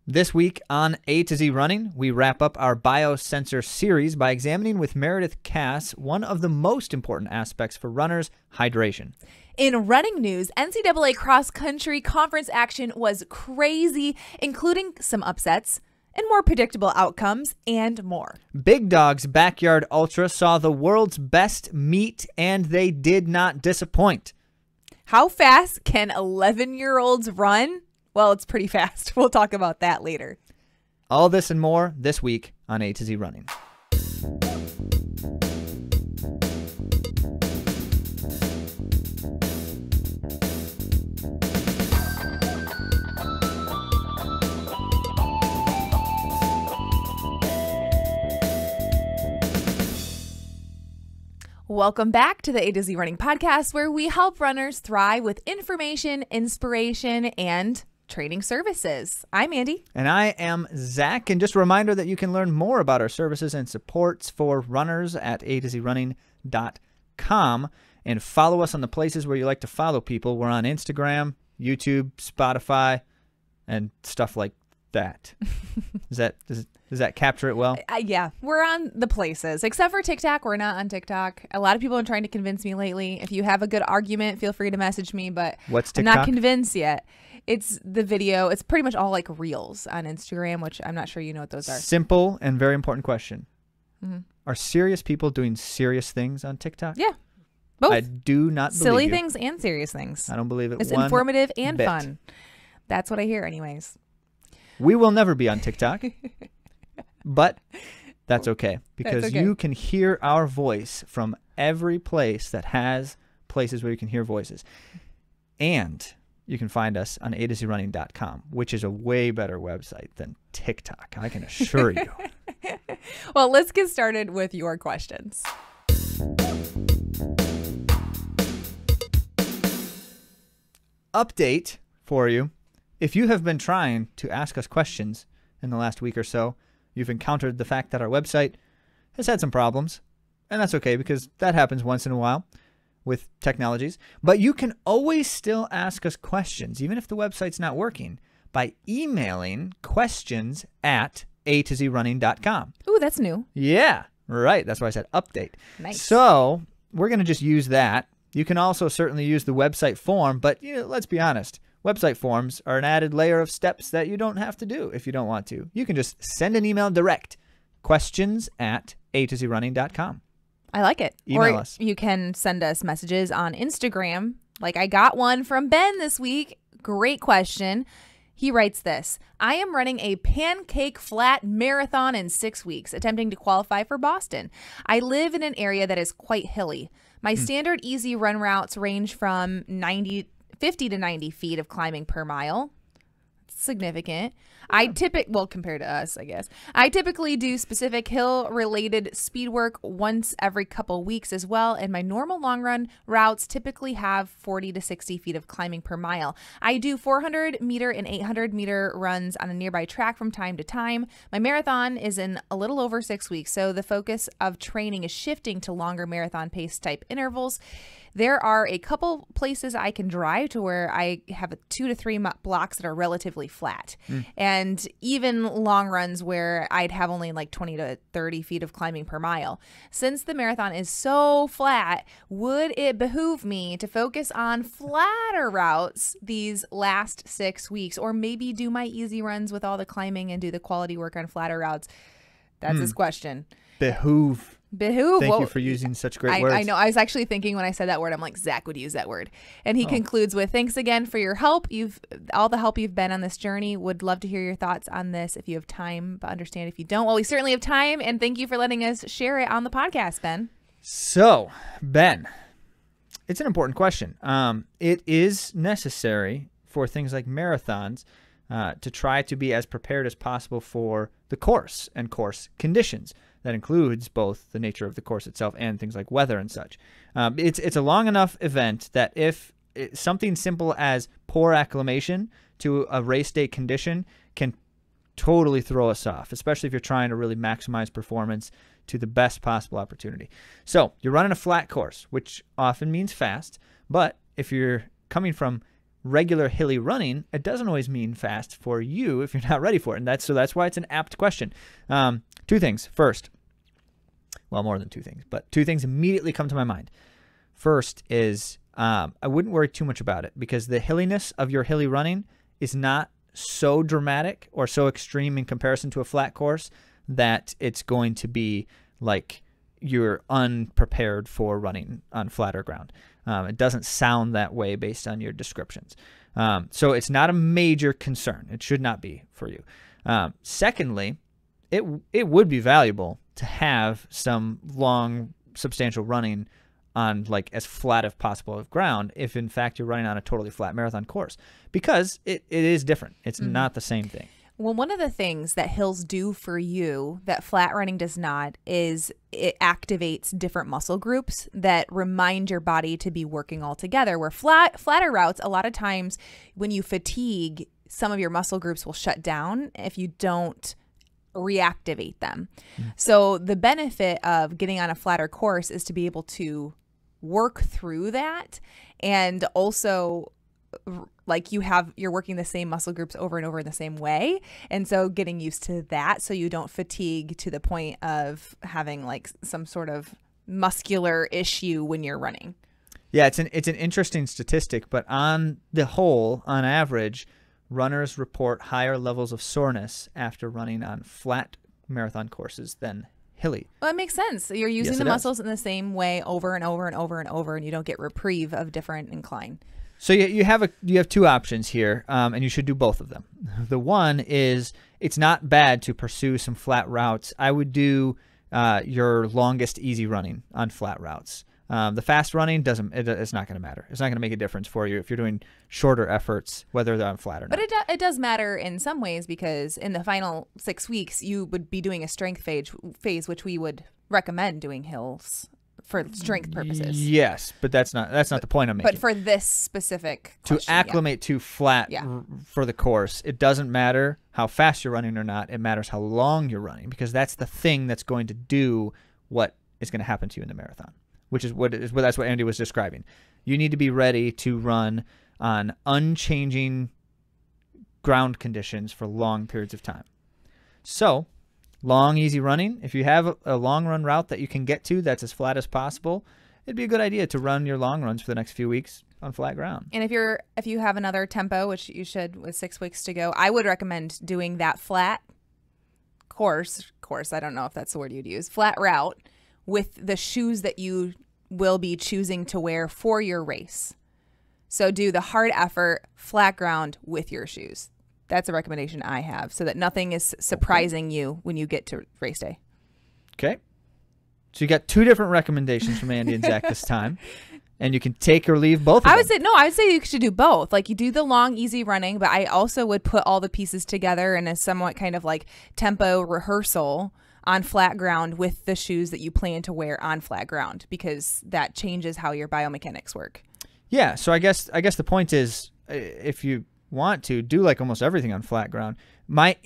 This week on A to Z Running, we wrap up our Biosensor series by examining with Meridith Cass one of the most important aspects for runners, hydration. In running news, NCAA cross-country conference action was crazy, including some upsets and more predictable outcomes and more. Big Dog's Backyard Ultra saw the world's best meet, and they did not disappoint. How fast can 11-year-olds run? Well, it's pretty fast. We'll talk about that later. All this and more this week on A to Z Running. Welcome back to the A to Z Running podcast, where we help runners thrive with information, inspiration, and training services. I'm Andy. And I am Zach. And just a reminder that you can learn more about our services and supports for runners at AtoZrunning.com and follow us on the places where you like to follow people. We're on Instagram, YouTube, Spotify, and stuff like that. Does that capture it well? Yeah, we're on the places, except for TikTok. We're not on TikTok. A lot of people are trying to convince me lately. If you have a good argument, feel free to message me, but what's TikTok? I'm not convinced yet. It's the video. It's pretty much all like reels on Instagram, which I'm not sure you know what those are. Simple and very important question. Are serious people doing serious things on TikTok? Yeah, both. I do not believe silly you. things and serious things. I don't believe it. It's one informative and bit. fun. That's what I hear anyways. We will never be on TikTok, but that's okay because That's okay. You can hear our voice from every place that has places where you can hear voices. And you can find us on AtoZrunning.com, which is a way better website than TikTok, I can assure you. Well, let's get started with your questions. Update for you. If you have been trying to ask us questions in the last week or so, you've encountered the fact that our website has had some problems. And that's okay because that happens once in a while with technologies. But you can always still ask us questions, even if the website's not working, by emailing questions at AtoZrunning.com. Ooh, that's new. Yeah, right. That's why I said update. Nice. So we're going to just use that. You can also certainly use the website form, but let's be honest. Website forms are an added layer of steps that you don't have to do if you don't want to. You can just send an email direct, questions at AtoZrunning.com. I like it. Email or us. You can send us messages on Instagram. Like I got one from Ben this week. Great question. He writes this: I am running a pancake flat marathon in 6 weeks, attempting to qualify for Boston. I live in an area that is quite hilly. My standard easy run routes range from 50 to 90 feet of climbing per mile. Significant. Compared to us, I guess. I typically do specific hill-related speed work once every couple weeks as well, and my normal long run routes typically have 40 to 60 feet of climbing per mile. I do 400-meter and 800-meter runs on a nearby track from time to time. My marathon is in a little over 6 weeks, so the focus of training is shifting to longer marathon pace type intervals. There are a couple places I can drive to where I have 2 to 3 blocks that are relatively flat. And even long runs where I'd have only like 20 to 30 feet of climbing per mile. Since the marathon is so flat, would it behoove me to focus on flatter routes these last 6 weeks, or maybe do my easy runs with all the climbing and do the quality work on flatter routes? That's his question. Behoove. Behoove. Thank you for using such great words. I know. I was actually thinking when I said that word, I'm like, Zach would use that word. And he concludes with, thanks again for your help. All the help you've been on this journey. Would love to hear your thoughts on this if you have time, but understand if you don't. Well, we certainly have time. And thank you for letting us share it on the podcast, Ben. So, Ben, it's an important question. It is necessary for things like marathons to try to be as prepared as possible for the course and course conditions. That includes both the nature of the course itself and things like weather and such. It's a long enough event that if something simple as poor acclimation to a race day condition can totally throw us off, especially if you're trying to really maximize performance to the best possible opportunity. So you're running a flat course, which often means fast, but if you're coming from regular hilly running, it doesn't always mean fast for you if you're not ready for it. And that's why it's an apt question. Two things. First, well, more than two things, but two things immediately come to my mind. First is I wouldn't worry too much about it because the hilliness of your hilly running is not so dramatic or so extreme in comparison to a flat course that it's going to be like you're unprepared for running on flatter ground. It doesn't sound that way based on your descriptions. So it's not a major concern. It should not be for you. Secondly, it would be valuable to have some long, substantial running on like as flat as possible of ground if in fact you're running on a totally flat marathon course, because it is different. It's not the same thing. Well, one of the things that hills do for you that flat running does not is it activates different muscle groups that remind your body to be working all together. Where flatter routes, a lot of times when you fatigue, some of your muscle groups will shut down if you don't reactivate them. So the benefit of getting on a flatter course is to be able to work through that, and also like you're working the same muscle groups over and over in the same way, and so getting used to that so you don't fatigue to the point of having like some sort of muscular issue when you're running. Yeah, it's an interesting statistic, but on the whole, on average, runners report higher levels of soreness after running on flat marathon courses than hilly. Well, it makes sense. You're using Yes, the it does. muscles in the same way over and over and over and over, and you don't get reprieve of different incline. So you have two options here, and you should do both of them. The one is it's not bad to pursue some flat routes. I would do your longest easy running on flat routes. The fast running it's not going to matter. It's not going to make a difference for you if you're doing shorter efforts, whether they're on flat or not. But it does matter in some ways, because in the final 6 weeks, you would be doing a strength phase, which we would recommend doing hills for strength purposes. Yes, but that's not the point I'm making. But for this specific to question, acclimate to flat for the course, it doesn't matter how fast you're running or not. It matters how long you're running, because that's the thing that's going to do what is going to happen to you in the marathon, which is that's what Andy was describing. You need to be ready to run on unchanging ground conditions for long periods of time. So long, easy running. If you have a long run route that you can get to that's as flat as possible, it'd be a good idea to run your long runs for the next few weeks on flat ground. And if you have another tempo, which you should with 6 weeks to go, I would recommend doing that flat course. I don't know if that's the word you'd use. Flat route with the shoes that you will be choosing to wear for your race. So do the hard effort flat ground with your shoes. That's a recommendation I have, so that nothing is surprising you when you get to race day. Okay. So you got two different recommendations from Andy and Zach this time, and you can take or leave both of them. I would say you should do both. Like, you do the long, easy running, but I also would put all the pieces together in a somewhat kind of like tempo rehearsal on flat ground with the shoes that you plan to wear on flat ground, because that changes how your biomechanics work. Yeah. So I guess the point is, if you want to do like almost everything on flat ground, my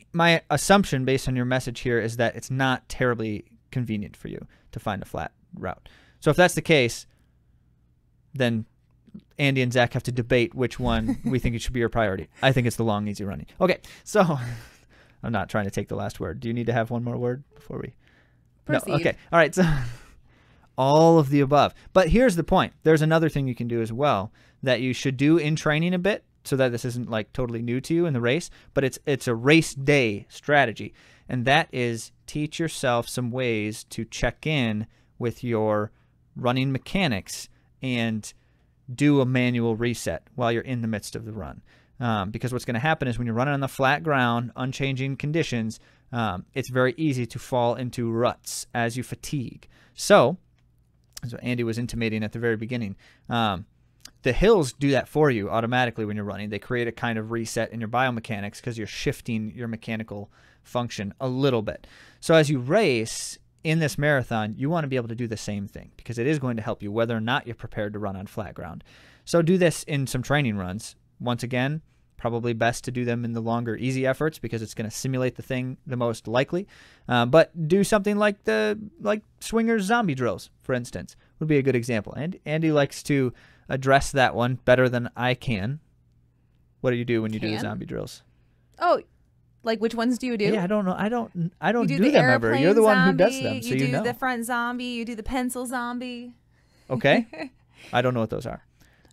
assumption based on your message here is that it's not terribly convenient for you to find a flat route. So if that's the case, then Andy and Zach have to debate which one we think it should be your priority. I think it's the long, easy running. Okay, so I'm not trying to take the last word. Do you need to have one more word before we proceed? No, okay. All right. So all of the above. But here's the point. There's another thing you can do as well that you should do in training a bit, so that this isn't like totally new to you in the race, but it's a race day strategy. And that is teach yourself some ways to check in with your running mechanics and do a manual reset while you're in the midst of the run. Because what's going to happen is when you're running on the flat ground, unchanging conditions, it's very easy to fall into ruts as you fatigue. So, as Andy was intimating at the very beginning, the hills do that for you automatically when you're running. They create a kind of reset in your biomechanics because you're shifting your mechanical function a little bit. So as you race in this marathon, you want to be able to do the same thing, because it is going to help you whether or not you're prepared to run on flat ground. So do this in some training runs. Once again, probably best to do them in the longer, easy efforts, because it's going to simulate the thing the most likely. But do something like swingers zombie drills, for instance, would be a good example. And Andy likes to address that one better than I can. What do you do when you do the Can? zombie drills? Oh, like which ones do you do? Yeah, I don't know. I don't You do the them ever. airplane You're the one who does zombie, them, so you you do know. the front zombie, you do the pencil zombie. Okay. I don't know what those are.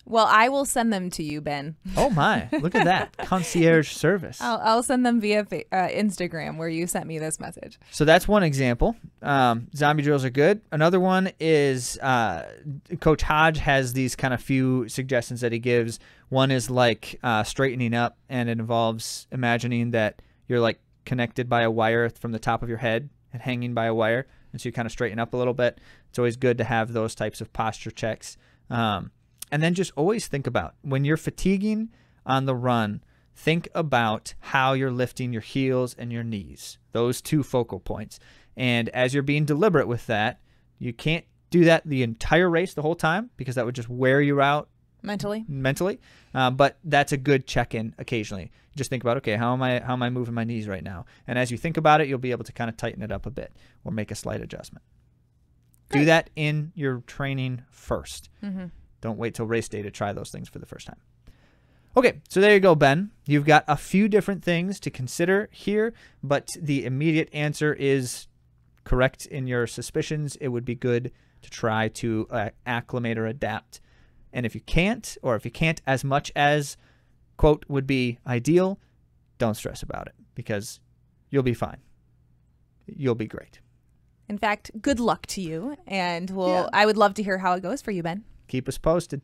Well, I will send them to you, Ben. Oh my, look at that. Concierge service. I'll send them via Instagram where you sent me this message. So that's one example. Zombie drills are good. Another one is Coach Hodge has these kind of few suggestions that he gives. One is like straightening up, and it involves imagining that you're like connected by a wire from the top of your head and hanging by a wire. And so you kind of straighten up a little bit. It's always good to have those types of posture checks. And then just always think about when you're fatiguing on the run, think about how you're lifting your heels and your knees, those two focal points. And as you're being deliberate with that, you can't do that the entire race the whole time because that would just wear you out mentally. But that's a good check-in occasionally. Just think about, okay, how am I moving my knees right now? And as you think about it, you'll be able to kind of tighten it up a bit or make a slight adjustment. Great. Do that in your training first. Mm-hmm. Don't wait till race day to try those things for the first time. Okay, so there you go, Ben. You've got a few different things to consider here, but the immediate answer is correct in your suspicions. It would be good to try to acclimate or adapt. And if you can't, or if you can't as much as, quote, would be ideal, don't stress about it because you'll be fine. You'll be great. In fact, good luck to you. And I would love to hear how it goes for you, Ben. Keep us posted.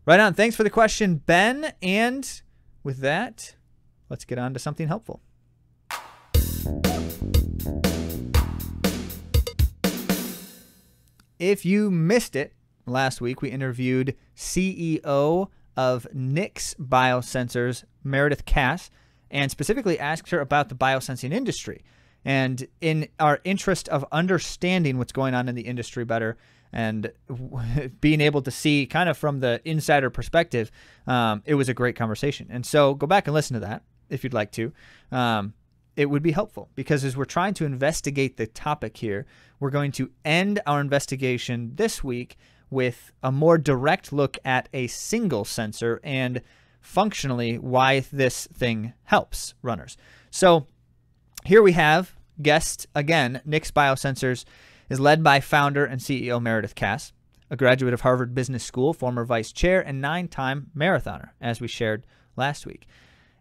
Right on. Thanks for the question, Ben. And with that, let's get on to something helpful. If you missed it, last week we interviewed CEO of NICS Biosensors, Meridith Cass, and specifically asked her about the biosensing industry. And in our interest of understanding what's going on in the industry better and being able to see kind of from the insider perspective, it was a great conversation. And so go back and listen to that if you'd like to. It would be helpful because as we're trying to investigate the topic here, we're going to end our investigation this week with a more direct look at a single sensor and functionally why this thing helps runners. So here we have guest again. NICS Biosensors is led by founder and CEO Meridith Cass, a graduate of Harvard Business School, former vice chair, and 9-time marathoner, as we shared last week.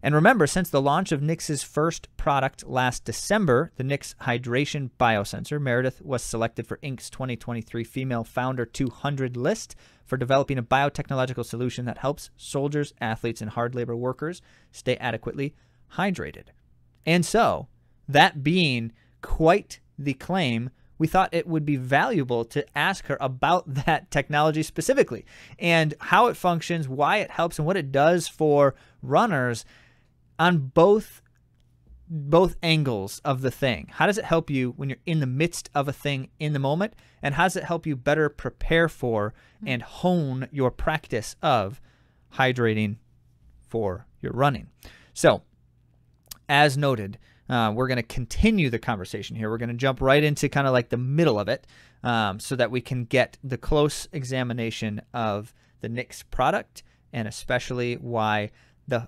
And remember, since the launch of NICS's first product last December, the NICS Hydration Biosensor, Meridith was selected for Inc.'s 2023 Female Founder 200 list for developing a biotechnological solution that helps soldiers, athletes, and hard labor workers stay adequately hydrated. And so, that being quite the claim, we thought it would be valuable to ask her about that technology specifically and how it functions, why it helps, and what it does for runners on both angles of the thing. How does it help you when you're in the midst of a thing in the moment? And how does it help you better prepare for and hone your practice of hydrating for your running? So, as noted, we're going to continue the conversation here. We're going to jump right into kind of like the middle of it so that we can get the close examination of the NICS product and especially why the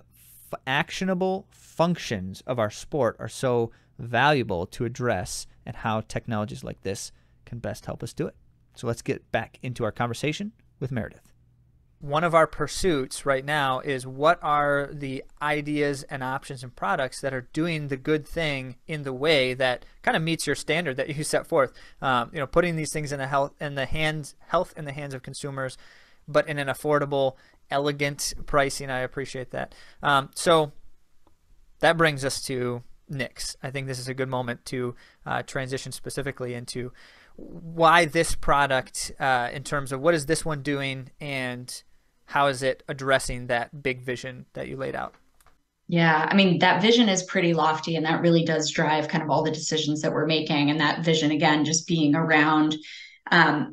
actionable functions of our sport are so valuable to address and how technologies like this can best help us do it. So let's get back into our conversation with Meridith. One of our pursuits right now is what are the ideas and options and products that are doing the good thing in the way that kind of meets your standard that you set forth. Putting these things in the health in the hands of consumers, but in an affordable, elegant pricing. I appreciate that. So that brings us to NICS. I think this is a good moment to transition specifically into why this product in terms of what is this one doing and how is it addressing that big vision that you laid out? Yeah, I mean, that vision is pretty lofty and that really does drive kind of all the decisions that we're making. And that vision, again, just being around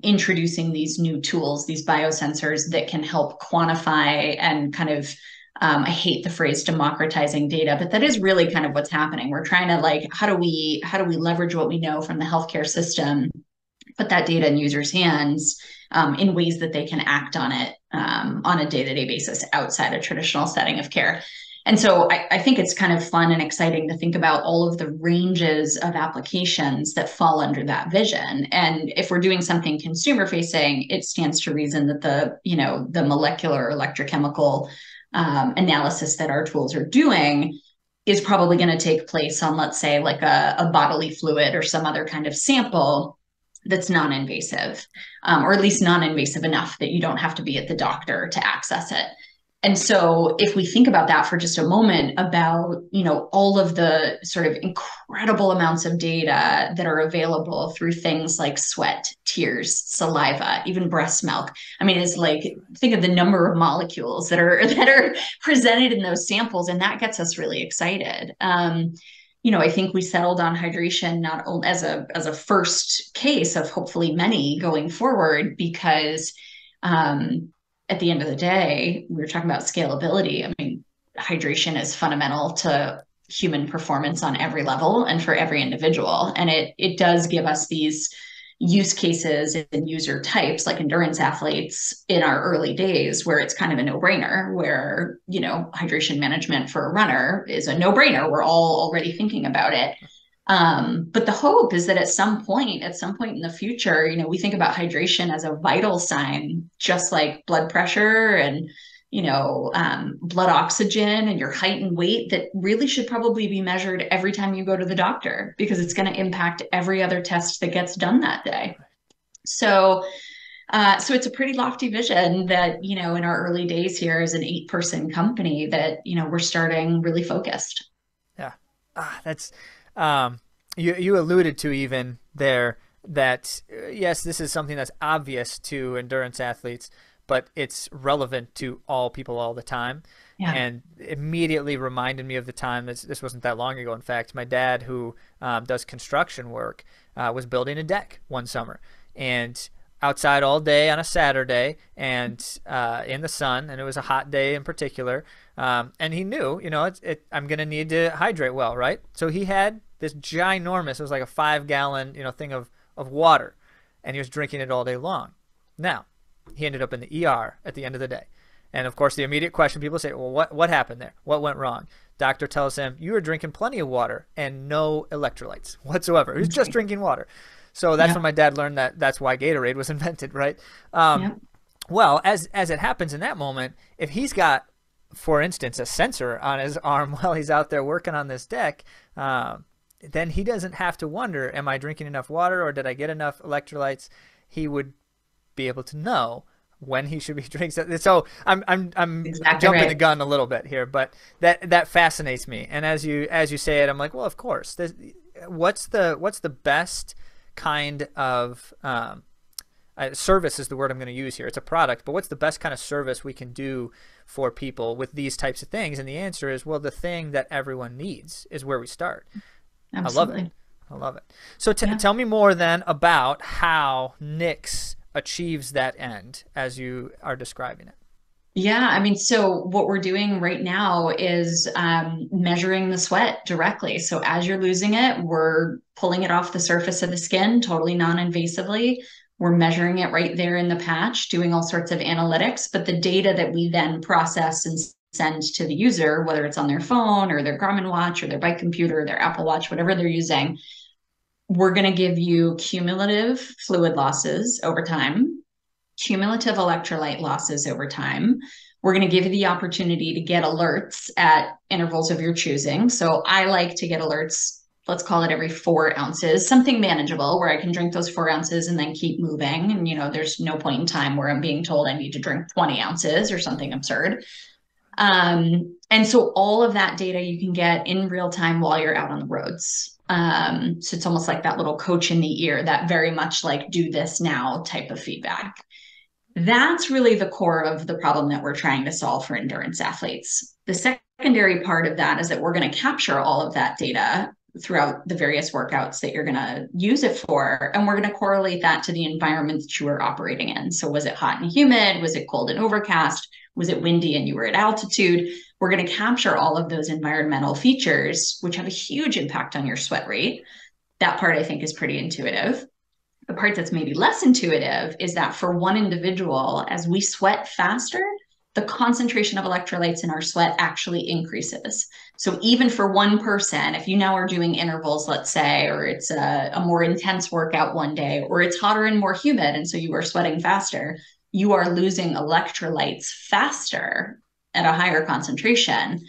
introducing these new tools, these biosensors that can help quantify and kind of, I hate the phrase democratizing data, but that is really kind of what's happening. We're trying to how do we leverage what we know from the healthcare system, put that data in users' hands in ways that they can act on it on a day-to-day basis outside a traditional setting of care. And so I think it's kind of fun and exciting to think about all of the ranges of applications that fall under that vision. And if we're doing something consumer facing, it stands to reason that the molecular electrochemical analysis that our tools are doing is probably going to take place on, let's say, like a bodily fluid or some other kind of sample that's non-invasive, or at least non-invasive enough that you don't have to be at the doctor to access it. And so if we think about that for just a moment, about, all of the sort of incredible amounts of data that are available through things like sweat, tears, saliva, even breast milk. I mean, it's like, think of the number of molecules that are presented in those samples, and that gets us really excited. I think we settled on hydration not only as a first case of hopefully many going forward, because at the end of the day, we were talking about scalability. I mean, hydration is fundamental to human performance on every level and for every individual. And it does give us these use cases and user types like endurance athletes in our early days, where it's kind of a no-brainer, where, hydration management for a runner is a no-brainer. We're all already thinking about it. But the hope is that at some point in the future, we think about hydration as a vital sign, just like blood pressure and, blood oxygen and your height and weight, that really should probably be measured every time you go to the doctor, because it's going to impact every other test that gets done that day. So it's a pretty lofty vision that, in our early days here as an 8-person company, that, we're starting really focused. Yeah. That's, you alluded to even there that, yes, this is something that's obvious to endurance athletes, but it's relevant to all people all the time. Yeah. And immediately reminded me of the time, this wasn't that long ago. In fact, my dad, who does construction work, was building a deck one summer, and outside all day on a Saturday, and in the sun, and it was a hot day in particular. And he knew, I'm going to need to hydrate well, right? So he had this ginormous, it was like a 5-gallon, thing of water, and he was drinking it all day long. Now, he ended up in the ER at the end of the day. And of course, the immediate question people say, well, what happened there? What went wrong? Doctor tells him, you were drinking plenty of water and no electrolytes whatsoever. He was just drinking water. So that's when my dad learned that's why Gatorade was invented, right? Well, as it happens in that moment, if he's got, for instance, a sensor on his arm while he's out there working on this deck, then he doesn't have to wonder, am I drinking enough water or did I get enough electrolytes? He would be able to know when he should be drinking. So I'm exactly jumping the gun a little bit here, but that fascinates me. And as you say it, I'm like, well, of course. What's the best kind of service is the word I'm going to use here. It's a product, but what's the best kind of service we can do for people with these types of things? And the answer is, well, the thing that everyone needs is where we start. Absolutely. I love it. So tell me more then about how Nix achieves that end as you are describing it. Yeah, I mean, so what we're doing right now is measuring the sweat directly. So as you're losing it, we're pulling it off the surface of the skin totally non-invasively. We're measuring it right there in the patch, doing all sorts of analytics. But the data that we then process and send to the user, whether it's on their phone or their Garmin watch or their bike computer or their Apple Watch, whatever they're using, we're going to give you cumulative fluid losses over time, cumulative electrolyte losses over time. We're going to give you the opportunity to get alerts at intervals of your choosing. So I like to get alerts, let's call it every 4 ounces, something manageable where I can drink those 4 ounces and then keep moving. And, there's no point in time where I'm being told I need to drink 20 ounces or something absurd. And so all of that data you can get in real time while you're out on the roads. So it's almost like that little coach in the ear, that very much like do this now type of feedback. That's really the core of the problem that we're trying to solve for endurance athletes. The secondary part of that is that we're going to capture all of that data throughout the various workouts that you're going to use it for. And we're going to correlate that to the environment that you were operating in. So was it hot and humid? Was it cold and overcast? Was it windy and you were at altitude? We're going to capture all of those environmental features, which have a huge impact on your sweat rate. That part I think is pretty intuitive. The part that's maybe less intuitive is that for one individual, as we sweat faster, the concentration of electrolytes in our sweat actually increases. So even for one person, if you now are doing intervals, let's say, or it's a more intense workout one day, or it's hotter and more humid, and so you are sweating faster, you are losing electrolytes faster at a higher concentration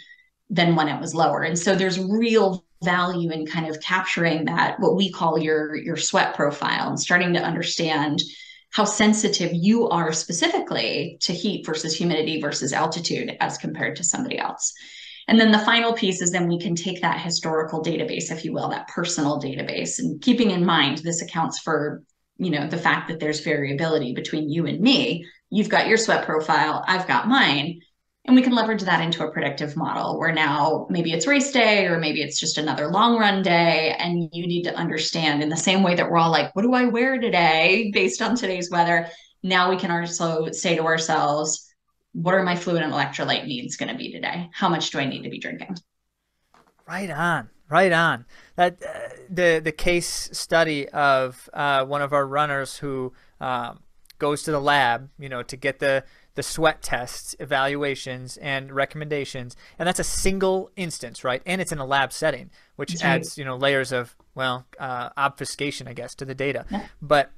than when it was lower. And so there's real value in kind of capturing that, what we call your sweat profile, and starting to understand how sensitive you are specifically to heat versus humidity versus altitude as compared to somebody else. And then the final piece is then we can take that historical database, if you will, that personal database, and keeping in mind this accounts for, you know, the fact that there's variability between you and me. You've got your sweat profile, I've got mine. And we can leverage that into a predictive model where now maybe it's race day or maybe it's just another long run day. And you need to understand, in the same way that we're all like, what do I wear today based on today's weather? Now we can also say to ourselves, what are my fluid and electrolyte needs going to be today? How much do I need to be drinking? Right on, right on. That the case study of one of our runners who goes to the lab, you know, to get the sweat tests, evaluations, and recommendations, and that's a single instance, right? And it's in a lab setting, which That's adds, right. you know, layers of, well, obfuscation, I guess, to the data. Yeah. But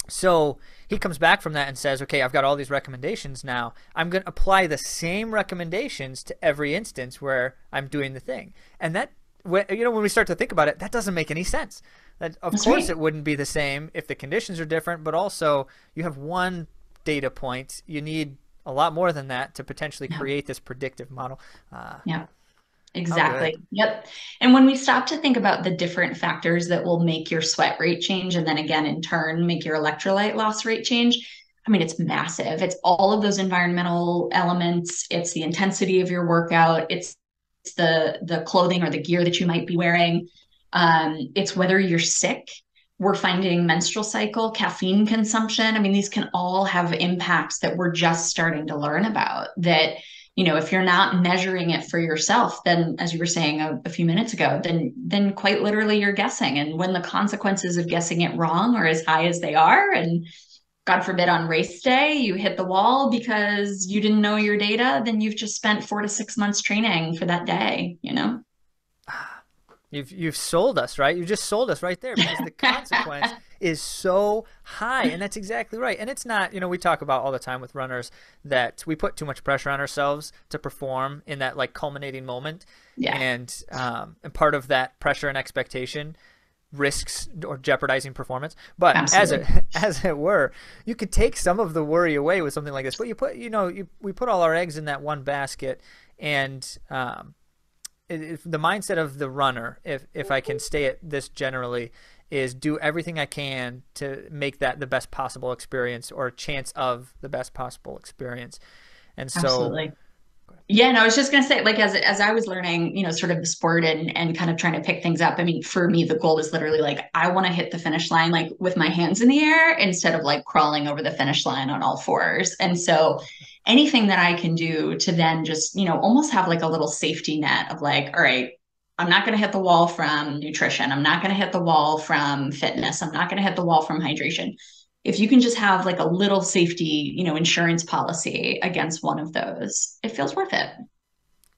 so he comes back from that and says, okay, I've got all these recommendations now. I'm going to apply the same recommendations to every instance where I'm doing the thing. And that, you know, when we start to think about it, that doesn't make any sense. That, of That's course, right. it wouldn't be the same if the conditions are different, but also you have one data point. You need a lot more than that to potentially Yeah. create this predictive model. Yeah. How Exactly. good. Yep. And when we stop to think about the different factors that will make your sweat rate change, and then again, in turn, make your electrolyte loss rate change, I mean, it's massive. It's all of those environmental elements. It's the intensity of your workout. It's the clothing or the gear that you might be wearing. It's whether you're sick. We're finding menstrual cycle, caffeine consumption. I mean, these can all have impacts that we're just starting to learn about. That, you know, if you're not measuring it for yourself, then, as you were saying a few minutes ago, then quite literally you're guessing. And when the consequences of guessing it wrong are as high as they are, and God forbid on race day you hit the wall because you didn't know your data, then you've just spent 4 to 6 months training for that day, you know? You've sold us, right? You just sold us right there, because the consequence is so high. And that's exactly right. And it's not, you know, we talk about all the time with runners that we put too much pressure on ourselves to perform in that like culminating moment. Yeah. And part of that pressure and expectation risks or jeopardizing performance. But Absolutely. as it were, you could take some of the worry away with something like this. But you put, you know, we put all our eggs in that one basket, and the mindset of the runner, if I can say it this generally, is do everything I can to make that the best possible experience, or a chance of the best possible experience. And so, Absolutely. Yeah, no, I was just gonna say, like, as I was learning, you know, sort of the sport and kind of trying to pick things up. I mean, for me, the goal is literally like I want to hit the finish line like with my hands in the air instead of like crawling over the finish line on all fours. And so anything that I can do to then just, you know, almost have like a little safety net of like, all right, I'm not going to hit the wall from nutrition. I'm not going to hit the wall from fitness. I'm not going to hit the wall from hydration. If you can just have like a little safety, you know, insurance policy against one of those, it feels worth it.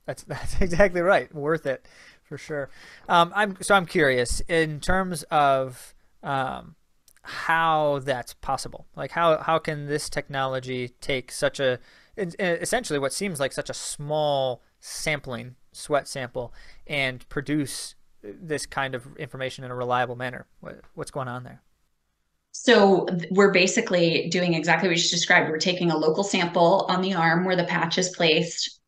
that's exactly right. Worth it for sure. I'm curious in terms of how that's possible. Like how can this technology take such a essentially what seems like such a small sampling, sweat sample, and produce this kind of information in a reliable manner? What's going on there? So we're basically doing exactly what you just described. We're taking a local sample on the arm where the patch is placed.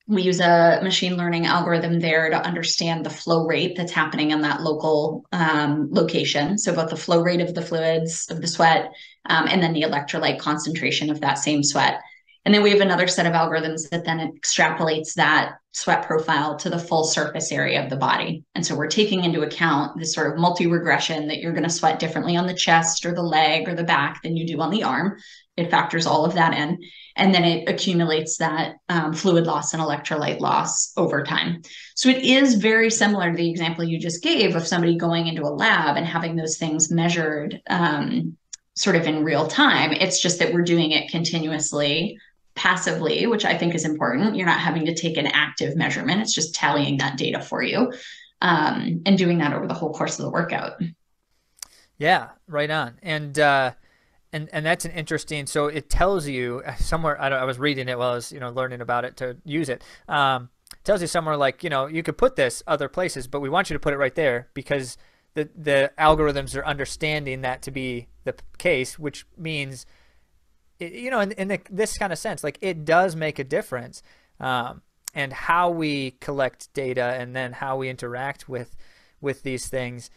We use a machine learning algorithm there to understand the flow rate that's happening in that local location. So both the flow rate of the fluids, of the sweat, and then the electrolyte concentration of that same sweat. And then we have another set of algorithms that then extrapolates that sweat profile to the full surface area of the body. And so we're taking into account this sort of multi-regression that you're going to sweat differently on the chest or the leg or the back than you do on the arm. It factors all of that in. and then it accumulates that fluid loss and electrolyte loss over time. So it is very similar to the example you just gave of somebody going into a lab and having those things measured sort of in real time. It's just that we're doing it continuously, passively, which I think is important. You're not having to take an active measurement. It's just tallying that data for you, and doing that over the whole course of the workout. Yeah, right on. And that's an interesting, so it tells you somewhere, I was reading it while I was, learning about it to use it. Tells you somewhere like, you could put this other places, but we want you to put it right there because the algorithms are understanding that to be the case, which means, in this kind of sense, like it does make a difference. And how we collect data and then how we interact with these things.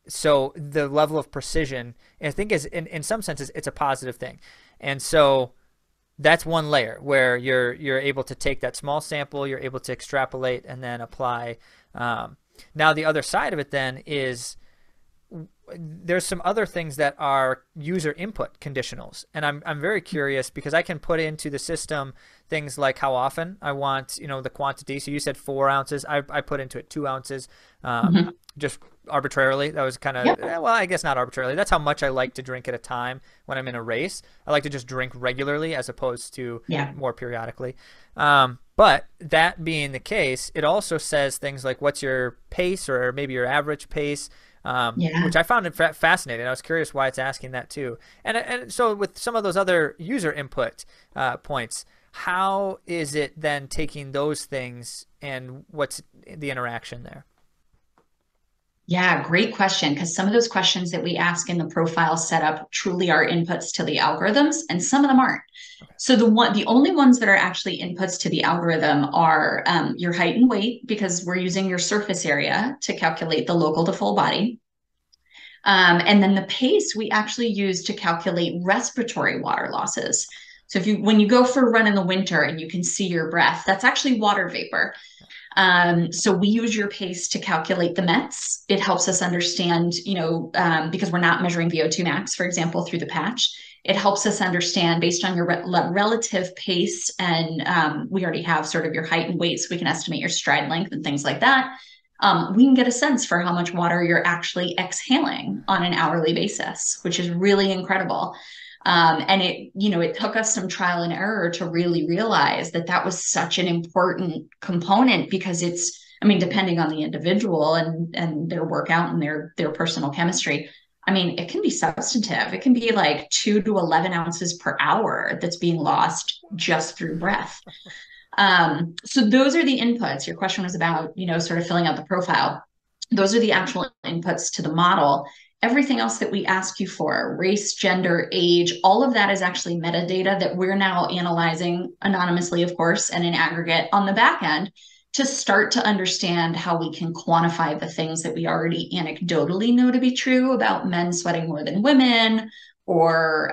So the level of precision, I think, is in some senses it's a positive thing. And so that's one layer where you're able to take that small sample, you're able to extrapolate and then apply. Now the other side of it then is there's some other things that are user input conditionals, and I'm very curious because I can put into the system things like how often I want the quantity. So you said 4 ounces. I put into it 2 ounces, just arbitrarily. That was kind of well, I guess not arbitrarily. That's how much I like to drink at a time when I'm in a race. I like to just drink regularly as opposed to more periodically. But that being the case, it also says things like what's your pace or maybe your average pace. Which I found fascinating. I was curious why it's asking that too. And so with some of those other user input points, how is it then taking those things and what's the interaction there? Yeah, great question. Because some of those questions that we ask in the profile setup truly are inputs to the algorithms, and some of them aren't. Okay. So the only ones that are actually inputs to the algorithm are your height and weight, because we're using your surface area to calculate the local to full body. And then the pace we actually use to calculate respiratory water losses. So when you go for a run in the winter and you can see your breath, that's actually water vapor. So we use your pace to calculate the METs. It helps us understand, because we're not measuring VO2 max, for example, through the patch. It helps us understand based on your relative pace, and we already have sort of your height and weight, so we can estimate your stride length and things like that. We can get a sense for how much water you're actually exhaling on an hourly basis, which is really incredible. And it took us some trial and error to really realize that was such an important component, because depending on the individual and their workout and their personal chemistry, it can be substantive. It can be like 2 to 11 ounces per hour that's being lost just through breath. So those are the inputs. Your question was about, sort of filling out the profile. Those are the actual inputs to the model. Everything else that we ask you for, race, gender, age, all of that is actually metadata that we're now analyzing anonymously, of course, and in aggregate on the back end to start to understand how we can quantify the things that we already anecdotally know to be true about men sweating more than women, or,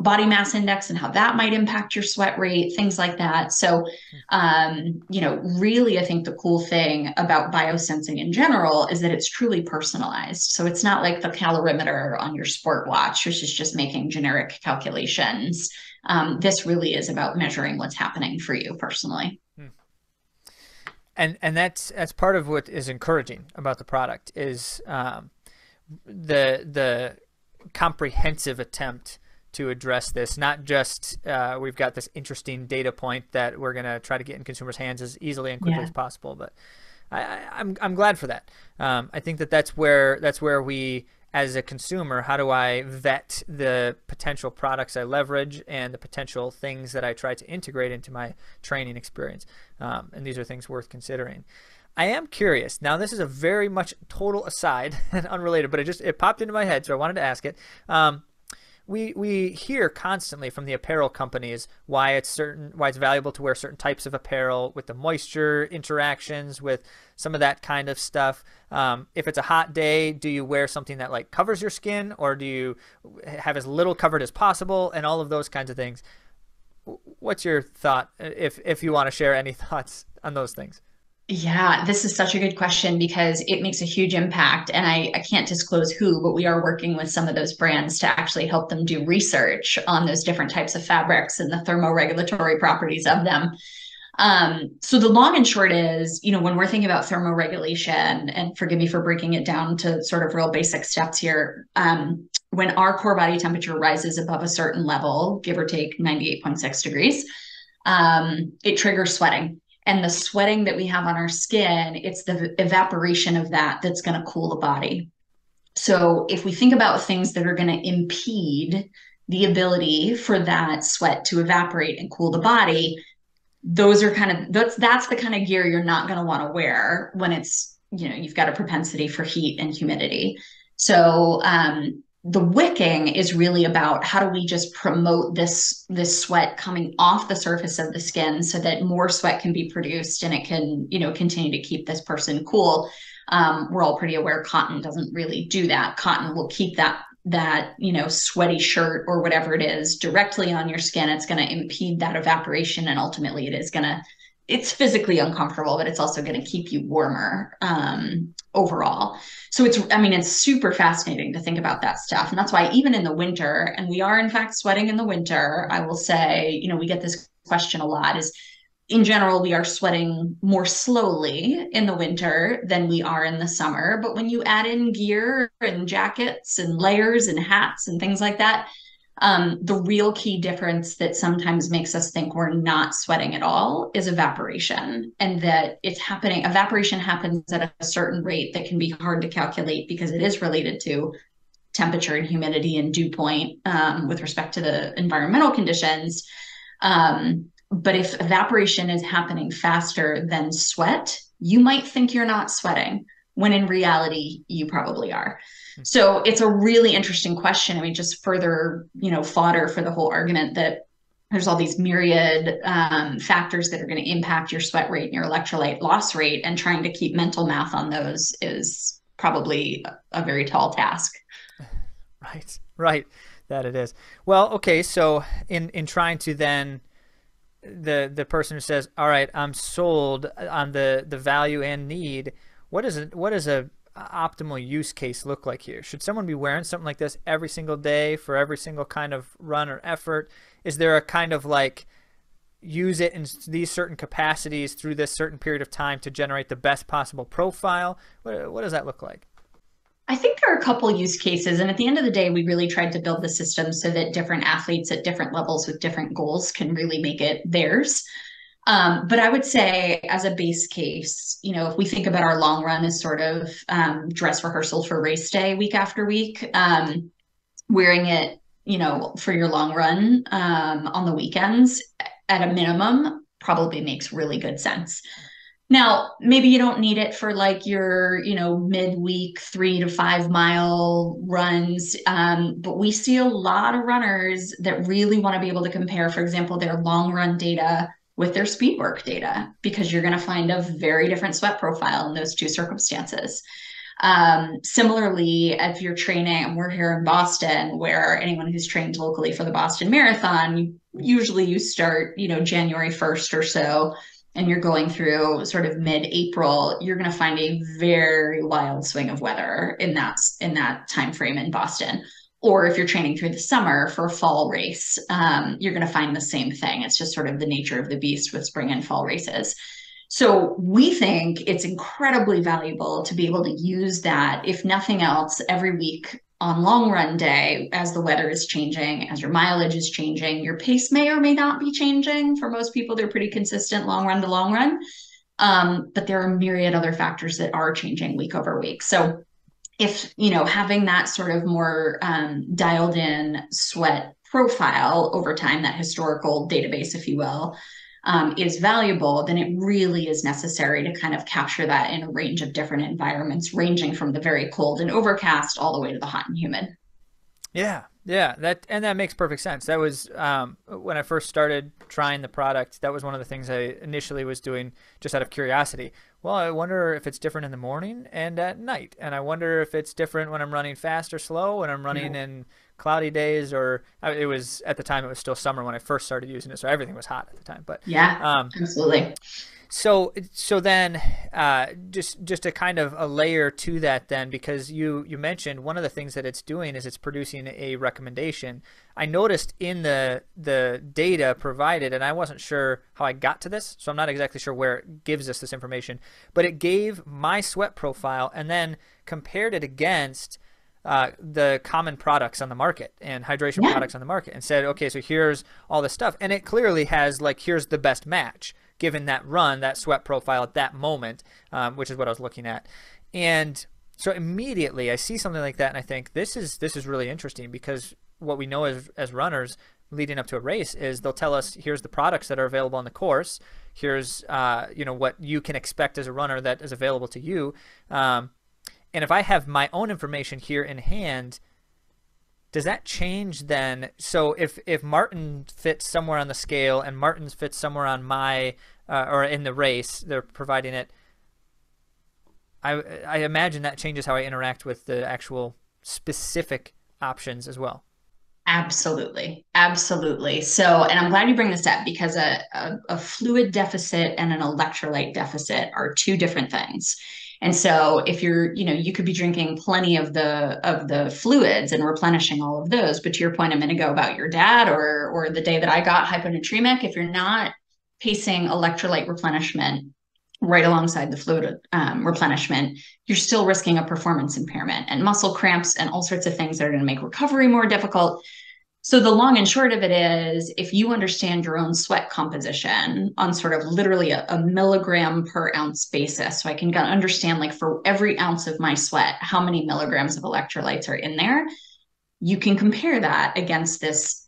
body mass index and how that might impact your sweat rate, things like that. So, really, I think the cool thing about biosensing in general is that it's truly personalized. So it's not like the calorimeter on your sport watch, which is just making generic calculations. This really is about measuring what's happening for you personally. And that's part of what is encouraging about the product is the comprehensive attempt to address this, not just we've got this interesting data point that we're going to try to get in consumers' hands as easily and quickly as possible, but I'm glad for that. I think that's where we, as a consumer, how do I vet the potential products I leverage and the potential things that I try to integrate into my training experience, and these are things worth considering. I am curious. Now, this is a very much total aside and unrelated, but it popped into my head, so I wanted to ask it. We hear constantly from the apparel companies why it's valuable to wear certain types of apparel with the moisture interactions, with some of that kind of stuff. If it's a hot day, do you wear something that like covers your skin, or do you have as little covered as possible, and all of those kinds of things? What's your thought, if you want to share any thoughts on those things? Yeah, this is such a good question because it makes a huge impact. And I can't disclose who, but we are working with some of those brands to actually help them do research on those different types of fabrics and the thermoregulatory properties of them. So the long and short is, when we're thinking about thermoregulation, and forgive me for breaking it down to sort of real basic steps here, when our core body temperature rises above a certain level, give or take 98.6 degrees, it triggers sweating. And the sweating that we have on our skin, it's the evaporation of that that's going to cool the body. So if we think about things that are going to impede the ability for that sweat to evaporate and cool the body, those are that's the kind of gear you're not going to want to wear when it's, you've got a propensity for heat and humidity. So the wicking is really about how do we just promote this sweat coming off the surface of the skin so that more sweat can be produced and it can, continue to keep this person cool. We're all pretty aware cotton doesn't really do that. Cotton will keep that sweaty shirt or whatever it is directly on your skin. It's going to impede that evaporation, and ultimately it's physically uncomfortable, but it's also going to keep you warmer overall. So it's super fascinating to think about that stuff. And that's why even in the winter, and we are in fact sweating in the winter, I will say, we get this question a lot, is in general, we are sweating more slowly in the winter than we are in the summer. But when you add in gear and jackets and layers and hats and things like that, the real key difference that sometimes makes us think we're not sweating at all is evaporation, and that it's happening. Evaporation happens at a certain rate that can be hard to calculate because it is related to temperature and humidity and dew point with respect to the environmental conditions. But if evaporation is happening faster than sweat, you might think you're not sweating, when in reality, you probably are. So it's a really interesting question. I mean, just further, fodder for the whole argument that there's all these myriad factors that are going to impact your sweat rate and your electrolyte loss rate, and trying to keep mental math on those is probably a very tall task. Right. That it is. Well, okay. So in trying to then, the person who says, all right, I'm sold on the value and need, what does a optimal use case look like here? Should someone be wearing something like this every single day for every single kind of run or effort? Is there a kind of like use it in these certain capacities through this certain period of time to generate the best possible profile? What does that look like? I think there are a couple use cases. And at the end of the day, we really tried to build the system so that different athletes at different levels with different goals can really make it theirs. But I would say as a base case, if we think about our long run as sort of dress rehearsal for race day week after week, wearing it, for your long run on the weekends at a minimum probably makes really good sense. Now, maybe you don't need it for like your, midweek 3 to 5 mile runs. But we see a lot of runners that really want to be able to compare, for example, their long run data with their speed work data, because you're going to find a very different sweat profile in those two circumstances. Similarly, if you're training, and we're here in Boston, where anyone who's trained locally for the Boston Marathon, usually you start, January 1st or so, and you're going through sort of mid-April, you're going to find a very wild swing of weather in that time frame in Boston. Or if you're training through the summer for a fall race, you're going to find the same thing. It's just sort of the nature of the beast with spring and fall races. So we think it's incredibly valuable to be able to use that, if nothing else, every week on long run day, as the weather is changing, as your mileage is changing. Your pace may or may not be changing. For most people, they're pretty consistent long run to long run. But there are myriad other factors that are changing week over week. So if, having that sort of more dialed in sweat profile over time, that historical database, if you will, is valuable, then it really is necessary to kind of capture that in a range of different environments, ranging from the very cold and overcast all the way to the hot and humid. Yeah, that makes perfect sense. That was when I first started trying the product. That was one of the things I initially was doing just out of curiosity. Well, I wonder if it's different in the morning and at night, and I wonder if it's different when I'm running fast or slow, when I'm running in cloudy days, or it was at the time it was still summer when I first started using it, so everything was hot at the time. But yeah, absolutely. So then, just a kind of a layer to that then, because you mentioned one of the things that it's doing is it's producing a recommendation. I noticed in the data provided, and I wasn't sure how I got to this, so I'm not exactly sure where it gives us this information, but it gave my sweat profile and then compared it against the common products on the market and hydration products on the market, and said, okay, so here's all this stuff, and it clearly has like, here's the best match given that run, that sweat profile at that moment, which is what I was looking at. And so immediately I see something like that and I think this is really interesting, because what we know as runners leading up to a race is they'll tell us, here's the products that are available on the course, here's what you can expect as a runner that is available to you. And if I have my own information here in hand, does that change then? So if Martin fits somewhere on the scale and Martin's fits somewhere on my or in the race, they're providing it, I imagine that changes how I interact with the actual specific options as well. Absolutely. Absolutely. So, and I'm glad you bring this up, because a fluid deficit and an electrolyte deficit are two different things. And so if you could be drinking plenty of the fluids and replenishing all of those, but to your point a minute ago about your dad or the day that I got hyponatremic, if you're not pacing electrolyte replenishment right alongside the fluid replenishment, you're still risking a performance impairment and muscle cramps and all sorts of things that are going to make recovery more difficult. So the long and short of it is, if you understand your own sweat composition on sort of literally a milligram per ounce basis, so I can understand, like, for every ounce of my sweat, how many milligrams of electrolytes are in there, you can compare that against this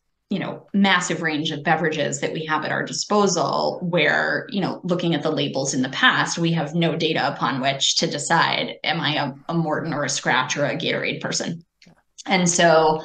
massive range of beverages that we have at our disposal, where, looking at the labels in the past, we have no data upon which to decide, am I a Morton or a Scratch or a Gatorade person? And so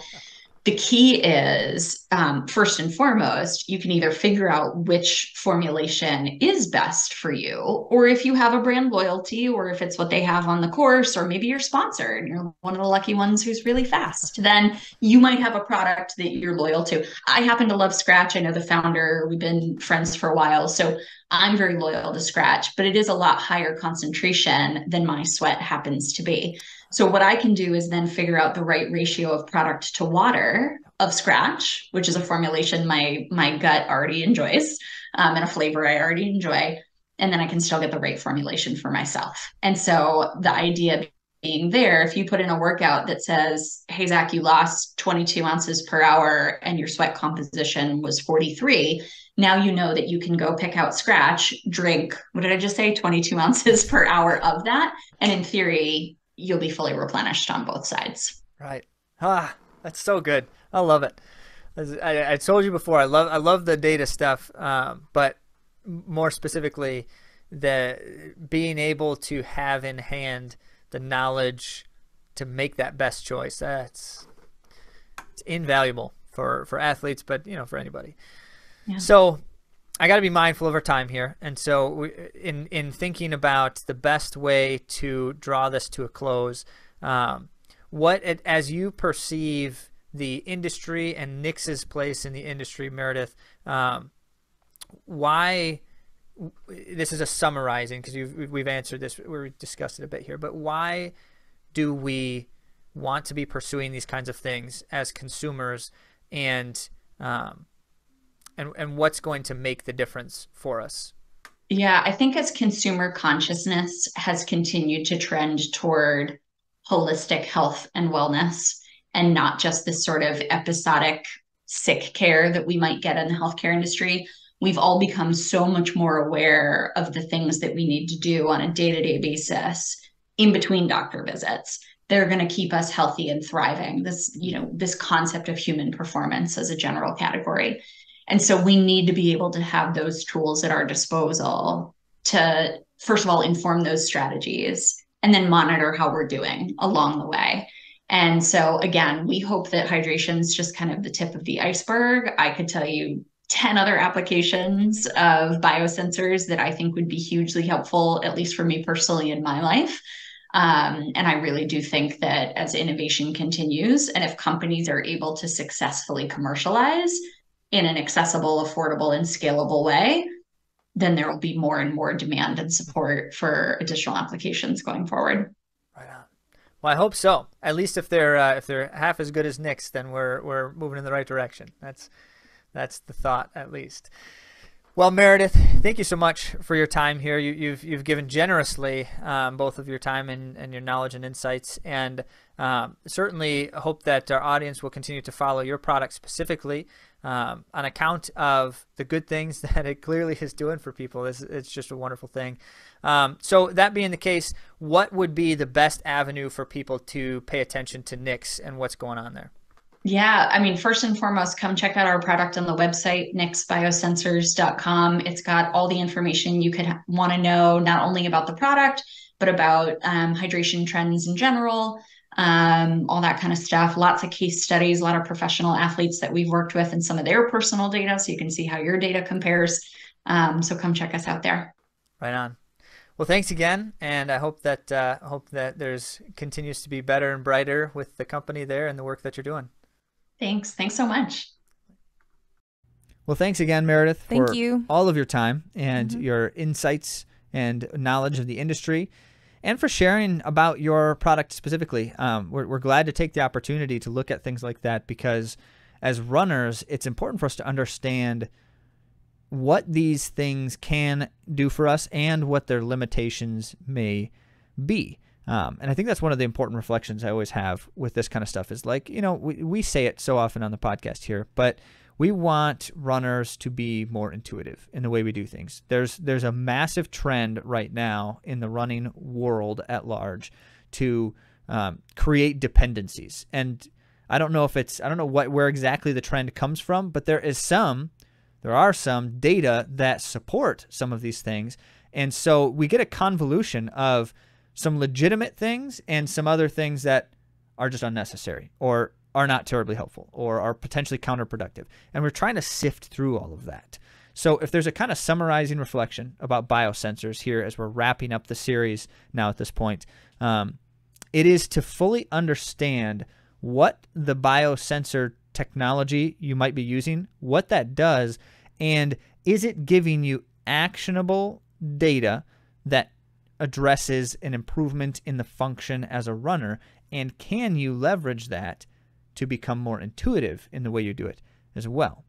the key is, first and foremost, you can either figure out which formulation is best for you, or if you have a brand loyalty, or if it's what they have on the course, or maybe you're sponsored, you're one of the lucky ones who's really fast, then you might have a product that you're loyal to. I happen to love Scratch. I know the founder, we've been friends for a while, so I'm very loyal to Scratch, but it is a lot higher concentration than my sweat happens to be. So what I can do is then figure out the right ratio of product to water of Scratch, which is a formulation my gut already enjoys, and a flavor I already enjoy. And then I can still get the right formulation for myself. And so the idea being there, if you put in a workout that says, hey, Zach, you lost 22 ounces per hour and your sweat composition was 43, now you know that you can go pick out Scratch, drink, what did I just say, 22 ounces per hour of that. And in theory, you'll be fully replenished on both sides. Right. That's so good. I love it. I told you before, I love the data stuff, but more specifically, the being able to have in hand the knowledge to make that best choice. It's invaluable for athletes, but for anybody. Yeah. So I got to be mindful of our time here, and so in thinking about the best way to draw this to a close, as you perceive the industry and Nix's place in the industry, Meridith, why? This is a summarizing, because we've answered this, we discussed it a bit here, but why do we want to be pursuing these kinds of things as consumers, and what's going to make the difference for us? Yeah, I think as consumer consciousness has continued to trend toward holistic health and wellness, and not just this sort of episodic sick care that we might get in the healthcare industry, we've all become so much more aware of the things that we need to do on a day-to-day basis in between doctor visits. They're going to keep us healthy and thriving. This concept of human performance as a general category. And so we need to be able to have those tools at our disposal to, first of all, inform those strategies, and then monitor how we're doing along the way. And so again, we hope that hydration is just kind of the tip of the iceberg. I could tell you 10 other applications of biosensors that I think would be hugely helpful, at least for me personally in my life. And I really do think that as innovation continues, and if companies are able to successfully commercialize in an accessible, affordable, and scalable way, then there will be more and more demand and support for additional applications going forward. Right on. Well, I hope so. At least if they're half as good as Nick's, then we're moving in the right direction. That's the thought, at least. Well, Meridith, thank you so much for your time here. You've given generously, both of your time and your knowledge and insights, and certainly hope that our audience will continue to follow your product specifically on account of the good things that it clearly is doing for people. It's just a wonderful thing. So that being the case, what would be the best avenue for people to pay attention to Nick's and what's going on there? Yeah, I mean, first and foremost, come check out our product on the website, nixbiosensors.com. It's got all the information you could want to know, not only about the product, but about hydration trends in general, all that kind of stuff. Lots of case studies, a lot of professional athletes that we've worked with and some of their personal data, so you can see how your data compares. So come check us out there. Right on. Well, thanks again, and I hope that there's continues to be better and brighter with the company there and the work that you're doing. Thanks so much. Well, thanks again, Meridith, Thank you. all of your time and your insights and knowledge of the industry, and for sharing about your product specifically. We're glad to take the opportunity to look at things like that, because as runners, it's important for us to understand what these things can do for us and what their limitations may be. And I think that's one of the important reflections I always have with this kind of stuff is, like, we say it so often on the podcast here, but we want runners to be more intuitive in the way we do things. There's a massive trend right now in the running world at large to create dependencies. And I don't know where exactly the trend comes from, but there are some data that support some of these things. And so we get a convolution of some legitimate things and some other things that are just unnecessary or are not terribly helpful or are potentially counterproductive. And we're trying to sift through all of that. So if there's a kind of summarizing reflection about biosensors here as we're wrapping up the series now at this point, it is to fully understand what the biosensor technology you might be using, what that does, and is it giving you actionable data that addresses an improvement in the function as a runner, and can you leverage that to become more intuitive in the way you do it as well?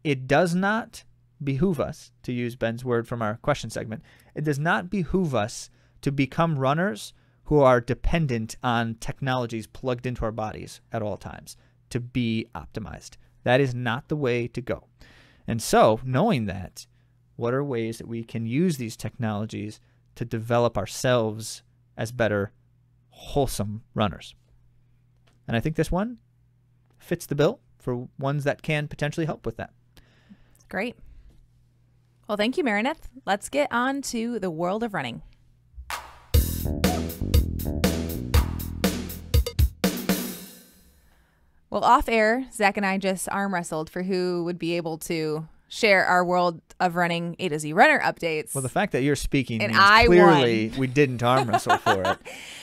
It does not behoove us, to use Ben's word from our question segment, it does not behoove us to become runners who are dependent on technologies plugged into our bodies at all times to be optimized. That is not the way to go. And so, knowing that, what are ways that we can use these technologies to develop ourselves as better, wholesome runners? And I think this one fits the bill for ones that can potentially help with that. Great. Well, thank you, Meridith. Let's get on to the world of running. Well, off air, Zach and I just arm wrestled for who would be able to share our world of running A to Z runner updates. Well, the fact that you're speaking and means clearly we didn't arm wrestle for it.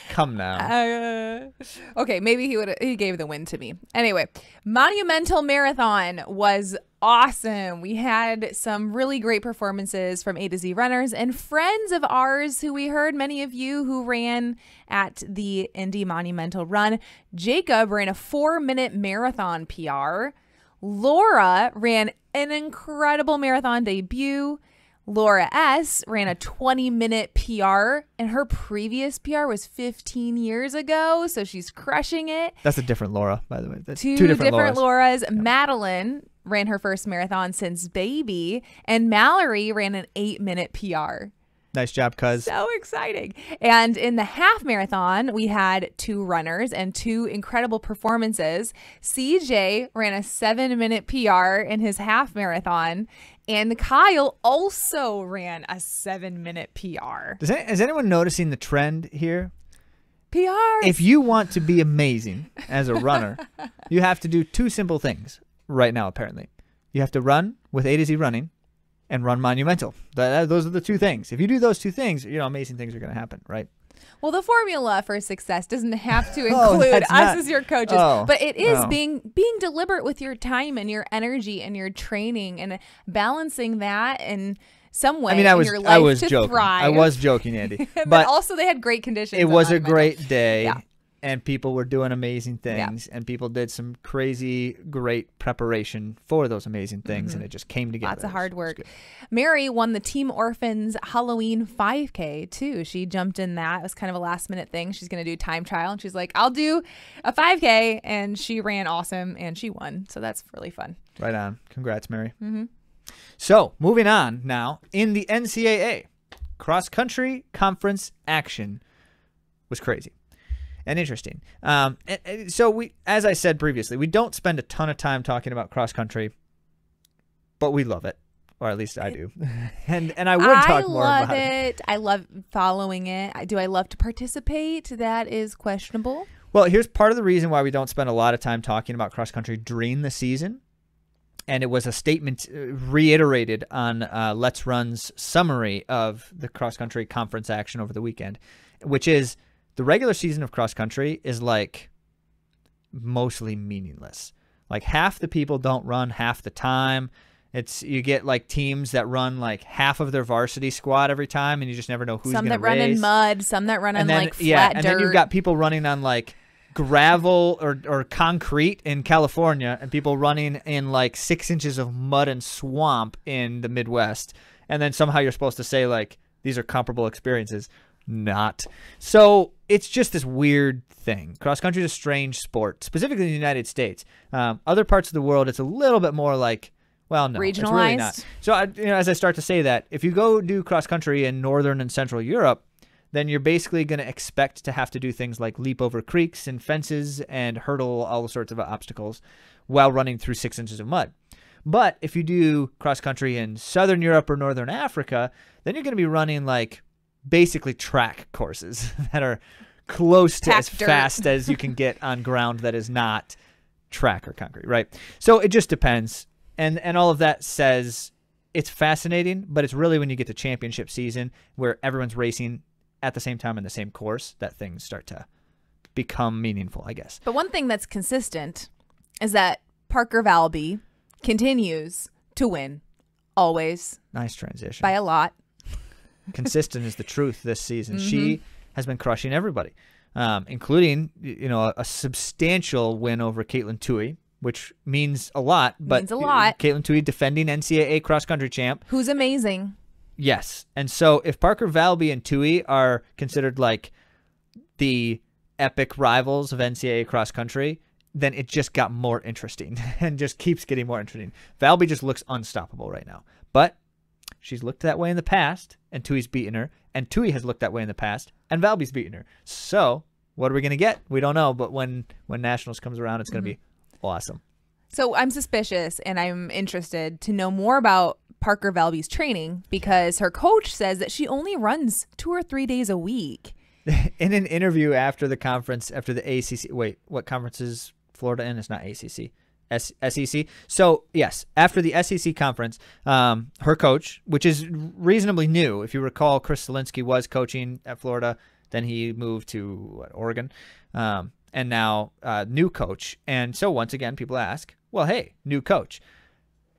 Come now. Okay, maybe he gave the win to me. Anyway, Monumental Marathon was awesome. We had some really great performances from A to Z runners and friends of ours who we heard, many of you who ran at the Indy Monumental Run. Jacob ran a 4-minute marathon PR. Laura ran an incredible marathon debut. Laura S. ran a 20-minute PR, and her previous PR was 15 years ago, so she's crushing it. That's a different Laura, by the way. That's two different Lauras. Yep. Madeline ran her first marathon since baby, and Mallory ran an 8-minute PR. Nice job, cuz. So exciting. And in the half marathon, we had 2 runners and 2 incredible performances. CJ ran a 7-minute PR in his half marathon, and Kyle also ran a 7-minute PR. Is anyone noticing the trend here? PRs. If you want to be amazing as a runner, you have to do 2 simple things right now, apparently. You have to run with A to Z running and run Monumental. Those are the 2 things. If you do those 2 things, amazing things are going to happen, right? Well, the formula for success doesn't have to Oh, include that's us not- as your coaches, Oh, but it is oh. being deliberate with your time and your energy and your training and balancing that in some way I mean, in your life I was to joking. thrive. I was joking, Andy. but also they had great conditions. it was a great day. Yeah. And people were doing amazing things, and people did some crazy, great preparation for those amazing things, and it just came together. Lots of hard It was work. good. Mary won the Team Orphans Halloween 5K too. She jumped in that. It was kind of a last minute thing. She's going to do time trial, and she's like, I'll do a 5K. And she ran awesome, and she won. So that's really fun. Right on. Congrats, Mary. So, moving on now, in the NCAA, cross-country conference action was crazy and interesting. So we, as I said previously, we don't spend a ton of time talking about cross-country, but we love it, or at least I do. and I would talk more about it. I love following it. Do I love to participate? That is questionable. Well, here's part of the reason why we don't spend a lot of time talking about cross-country during the season. And it was a statement reiterated on Let's Run's summary of the cross-country conference action over the weekend, which is the regular season of cross-country is like mostly meaningless. Like half the people don't run half the time. You get like teams that run like half of their varsity squad every time, and you just never know who's going to race. Some that run in mud, some that run on like flat dirt. And then you've got people running on like gravel or concrete in California, and people running in like 6 inches of mud and swamp in the Midwest. And then somehow you're supposed to say like these are comparable experiences. Not. So it's just this weird thing. Cross country is a strange sport, specifically in the United States. Other parts of the world, it's a little bit more like, well, no, it's really not. So as I start to say that, if you go do cross country in Northern and Central Europe, then you're basically going to expect to have to do things like leap over creeks and fences and hurdle all sorts of obstacles while running through 6 inches of mud. But if you do cross country in Southern Europe or Northern Africa, then you're going to be running like basically track courses that are close to as fast as you can get on ground that is not track or concrete, right? So it just depends. And all of that says it's fascinating, but it's really when you get to championship season where everyone's racing at the same time in the same course that things start to become meaningful, I guess. But one thing that's consistent is that Parker Valby continues to win always. Nice transition. By a lot. Consistent is the truth this season. She has been crushing everybody, including a substantial win over Caitlin Toohey, which means a lot. But means a lot. Caitlin Toohey, defending NCAA cross country champ, who's amazing. Yes, and so if Parker Valby and Toohey are considered like the epic rivals of NCAA cross country, then it just got more interesting and just keeps getting more interesting. Valby just looks unstoppable right now, but she's looked that way in the past, and Toohey's beaten her, and Toohey has looked that way in the past, and Valby's beaten her. So what are we going to get? We don't know, but when Nationals comes around, it's going to be awesome. So I'm suspicious, and I'm interested to know more about Parker Valby's training because her coach says that she only runs 2 or 3 days a week. In an interview after the conference, after the ACC, wait, what conference is Florida in? It's not ACC. SEC. So yes, after the SEC conference, her coach, which is reasonably new, if you recall, Chris Zielinski was coaching at Florida, then he moved to Oregon, and now new coach. And so once again, people ask, well, hey, new coach,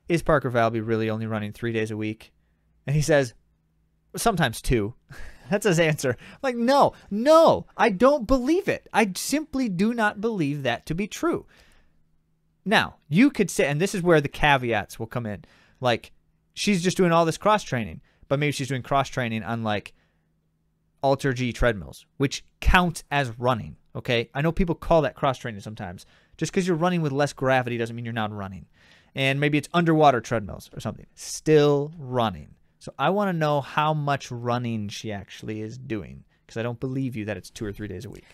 is Parker Valby really only running 3 days a week? And he says, sometimes 2. That's his answer. Like, no, I don't believe it. I simply do not believe that to be true. Now, you could say, and this is where the caveats will come in, like, she's just doing all this cross-training, but maybe she's doing cross-training on, like, Alter G treadmills, which count as running, okay? I know people call that cross-training sometimes. Just because you're running with less gravity doesn't mean you're not running. And maybe it's underwater treadmills or something. Still running. So I want to know how much running she actually is doing, because I don't believe you that it's 2 or 3 days a week.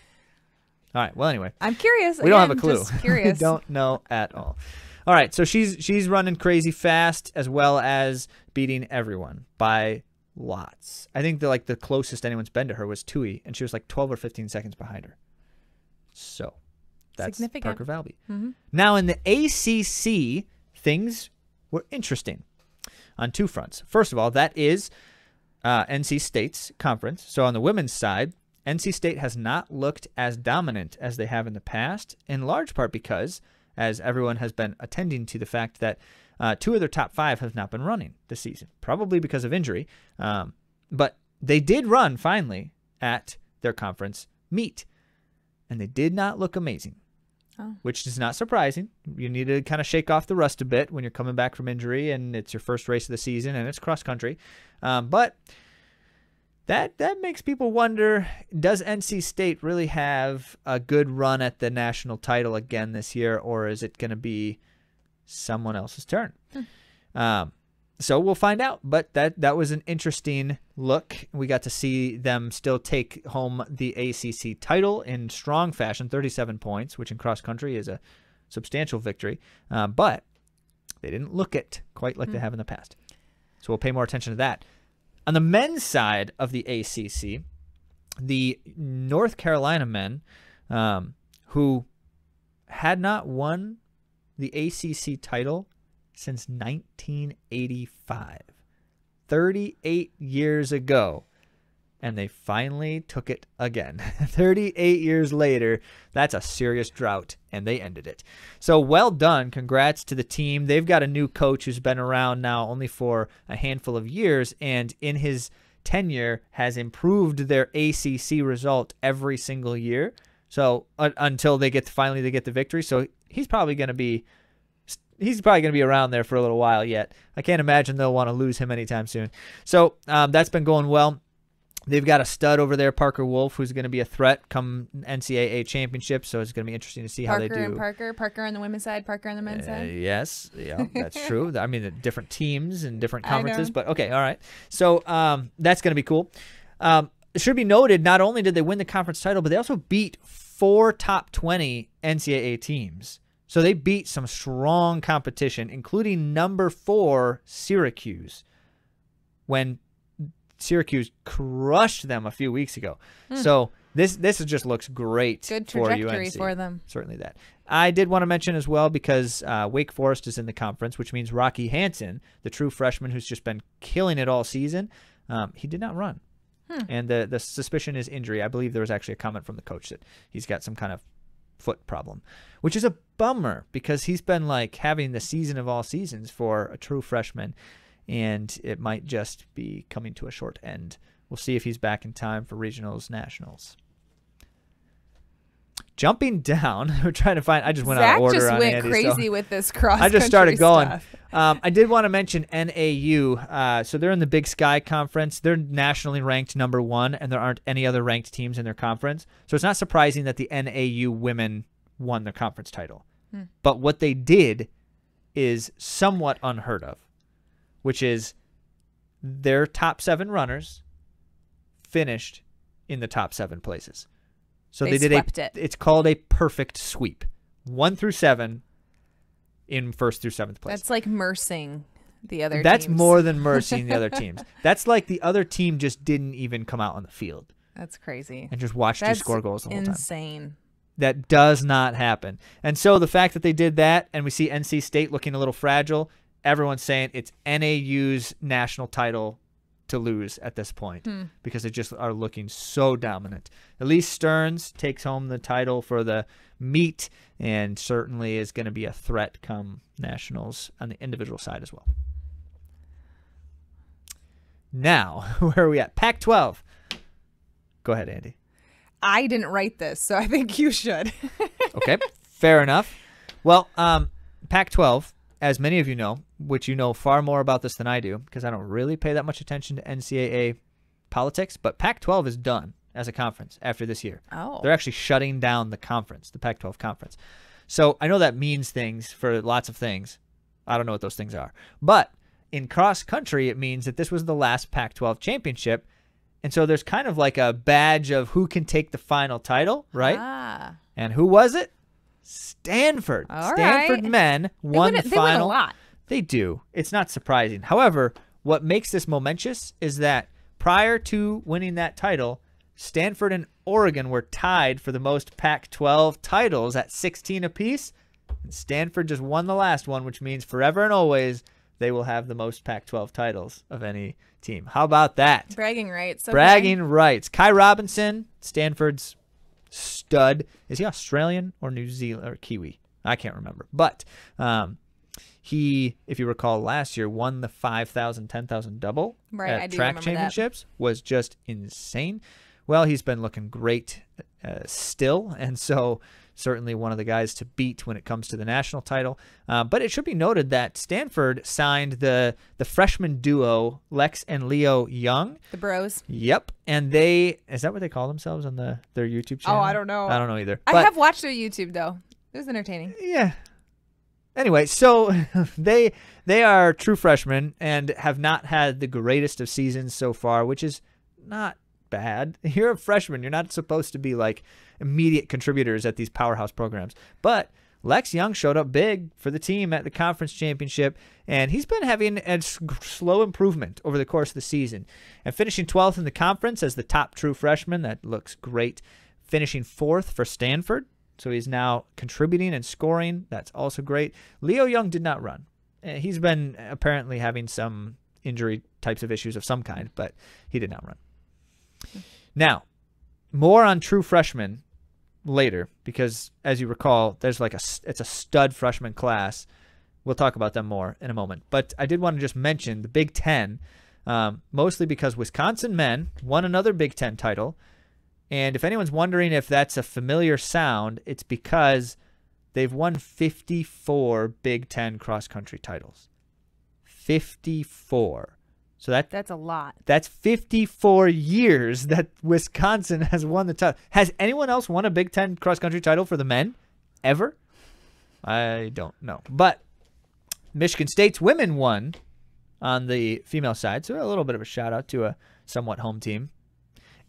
All right. Well, anyway, I'm curious. We don't have a clue. Just curious. We don't know at all. All right. So she's running crazy fast as well as beating everyone by lots. I think the closest anyone's been to her was Toohey, and she was like 12 or 15 seconds behind her. So that's Parker Valby. Now in the ACC, things were interesting on 2 fronts. First of all, that is NC State's conference. So on the women's side, NC State has not looked as dominant as they have in the past, in large part because, as everyone has been attending to the fact that 2 of their top 5 have not been running this season, probably because of injury. But they did run finally at their conference meet, and they did not look amazing, which is not surprising. You need to kind of shake off the rust a bit when you're coming back from injury and it's your first race of the season and it's cross country. But that makes people wonder, does NC State really have a good run at the national title again this year, or is it going to be someone else's turn? So we'll find out. But that was an interesting look. We got to see them still take home the ACC title in strong fashion, 37 points, which in cross country is a substantial victory. But they didn't look it quite like they have in the past. So we'll pay more attention to that. On the men's side of the ACC, the North Carolina men, who had not won the ACC title since 1985, 38 years ago, and they finally took it again. 38 years later, that's a serious drought, and they ended it. So well done. Congrats to the team. They've got a new coach who's been around now only for a handful of years, and in his tenure has improved their ACC result every single year. So until they get the victory. So he's probably going to be around there for a little while yet. I can't imagine they'll want to lose him anytime soon. So that's been going well. They've got a stud over there, Parker Wolf, who's going to be a threat come NCAA championship. So it's going to be interesting to see how they do. Parker on the women's side, Parker on the men's side. Yes, yeah, that's true. I mean, the different teams and different conferences, but okay, all right. So that's going to be cool. It should be noted, not only did they win the conference title, but they also beat 4 top 20 NCAA teams. So they beat some strong competition, including number 4 Syracuse, when Syracuse crushed them a few weeks ago. So this just looks great. Good for trajectory UNC. for them. Certainly that. I did want to mention as well, because Wake Forest is in the conference, which means Rocky Hansen, the true freshman who's just been killing it all season, he did not run. And the suspicion is injury. I believe there was actually a comment from the coach that he's got some kind of foot problem, which is a bummer because he's been like having the season of all seasons for a true freshman, and it might just be coming to a short end. We'll see if he's back in time for regionals, nationals. Jumping down, we're trying to find. I just went out of order on Andy. Zach just went crazy with this cross. I just started going. Stuff. I did want to mention NAU. So they're in the Big Sky Conference. They're nationally ranked number 1, and there aren't any other ranked teams in their conference. So it's not surprising that the NAU women won their conference title. But what they did is somewhat unheard of, which is their top 7 runners finished in the top 7 places. So they did it's called a perfect sweep. 1 through 7 in 1st through 7th place. That's like mersing the other teams. That's more than mersing the other teams. That's like the other team just didn't even come out on the field. That's crazy. And just watched you score goals the whole time. Insane. That does not happen. And so the fact that they did that, and we see NC State looking a little fragile, everyone's saying it's NAU's national title to lose at this point because they just are looking so dominant. Elise Stearns takes home the title for the meet and certainly is going to be a threat come nationals on the individual side as well. Now, where are we at? Pac-12. Go ahead, Andy. I didn't write this, so I think you should. Okay, fair enough. Well, Pac-12, as many of you know, which you know far more about this than I do, because I don't really pay that much attention to NCAA politics, but Pac-12 is done as a conference after this year. Oh. They're actually shutting down the conference, the Pac-12 conference. So I know that means things for lots of things. I don't know what those things are. But in cross country, it means that this was the last Pac-12 championship. And so there's kind of like a badge of who can take the final title, right? Ah. And who was it? Stanford. All Stanford right. men won the final. They win a lot. They do. It's not surprising. However, what makes this momentous is that prior to winning that title, Stanford and Oregon were tied for the most Pac-12 titles at 16 apiece. And Stanford just won the last one, which means forever and always they will have the most Pac-12 titles of any team. How about that? Bragging rights. Okay. Bragging rights. Kai Robinson, Stanford's stud. Is he Australian or New Zealand or Kiwi? I can't remember. But he, if you recall, last year won the 5,000, 10,000 double at track championships. Was just insane. Well, he's been looking great still, and so certainly one of the guys to beat when it comes to the national title. But it should be noted that Stanford signed the freshman duo, Lex and Leo Young. The bros. Yep. And they, is that what they call themselves on their YouTube channel? Oh, I don't know. I don't know either. I have watched their YouTube, though. It was entertaining. Yeah. Anyway, so they are true freshmen and have not had the greatest of seasons so far, which is not bad. You're a freshman. You're not supposed to be like immediate contributors at these powerhouse programs. But Lex Young showed up big for the team at the conference championship, and he's been having a slow improvement over the course of the season. And finishing 12th in the conference as the top true freshman, that looks great. Finishing 4th for Stanford, so he's now contributing and scoring. That's also great. Leo Young did not run. He's been apparently having some injury types of issues of some kind, but he did not run. Now, more on true freshmen later, because as you recall, there's like it's a stud freshman class. We'll talk about them more in a moment. But I did want to just mention the Big Ten, mostly because Wisconsin men won another Big Ten title. And if anyone's wondering if that's a familiar sound, it's because they've won 54 Big Ten cross-country titles. 54. So that's a lot. That's 54 years that Wisconsin has won the title. Has anyone else won a Big Ten cross-country title for the men ever? I don't know. But Michigan State's women won on the female side, so a little bit of a shout-out to a somewhat home team,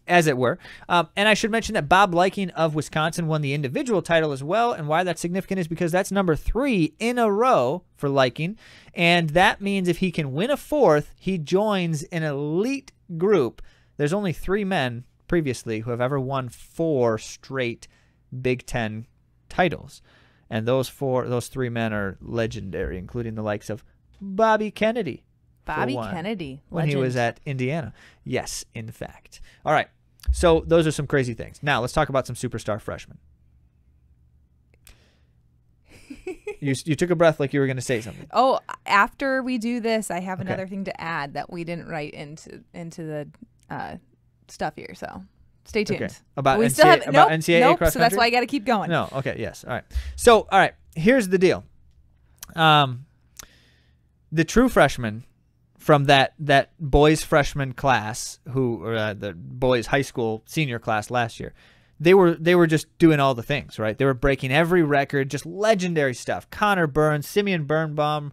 as it were. And I should mention that Bob Liking of Wisconsin won the individual title as well, and why that's significant is because that's number 3 in a row for Liking, and that means if he can win a 4th, he joins an elite group. There's only 3 men previously who have ever won 4 straight Big Ten titles, and those 3 men are legendary, including the likes of Bobby Kennedy. Bobby Kennedy. When he was at Indiana. Yes, in fact. All right. So those are some crazy things. Now let's talk about some superstar freshmen. You took a breath like you were going to say something. Oh, after we do this, I have another thing to add that we didn't write into the stuff here. So stay tuned. Okay. About we NCAA, still have, about NCAA nope, cross so that's country? why I got to keep going. No. Okay. Yes. All right. So all right. Here's the deal. The true freshmen from that boys freshman class, the boys high school senior class last year, they were just doing all the things, right? They were breaking every record, just legendary stuff. Connor Burns, Simeon Birnbaum,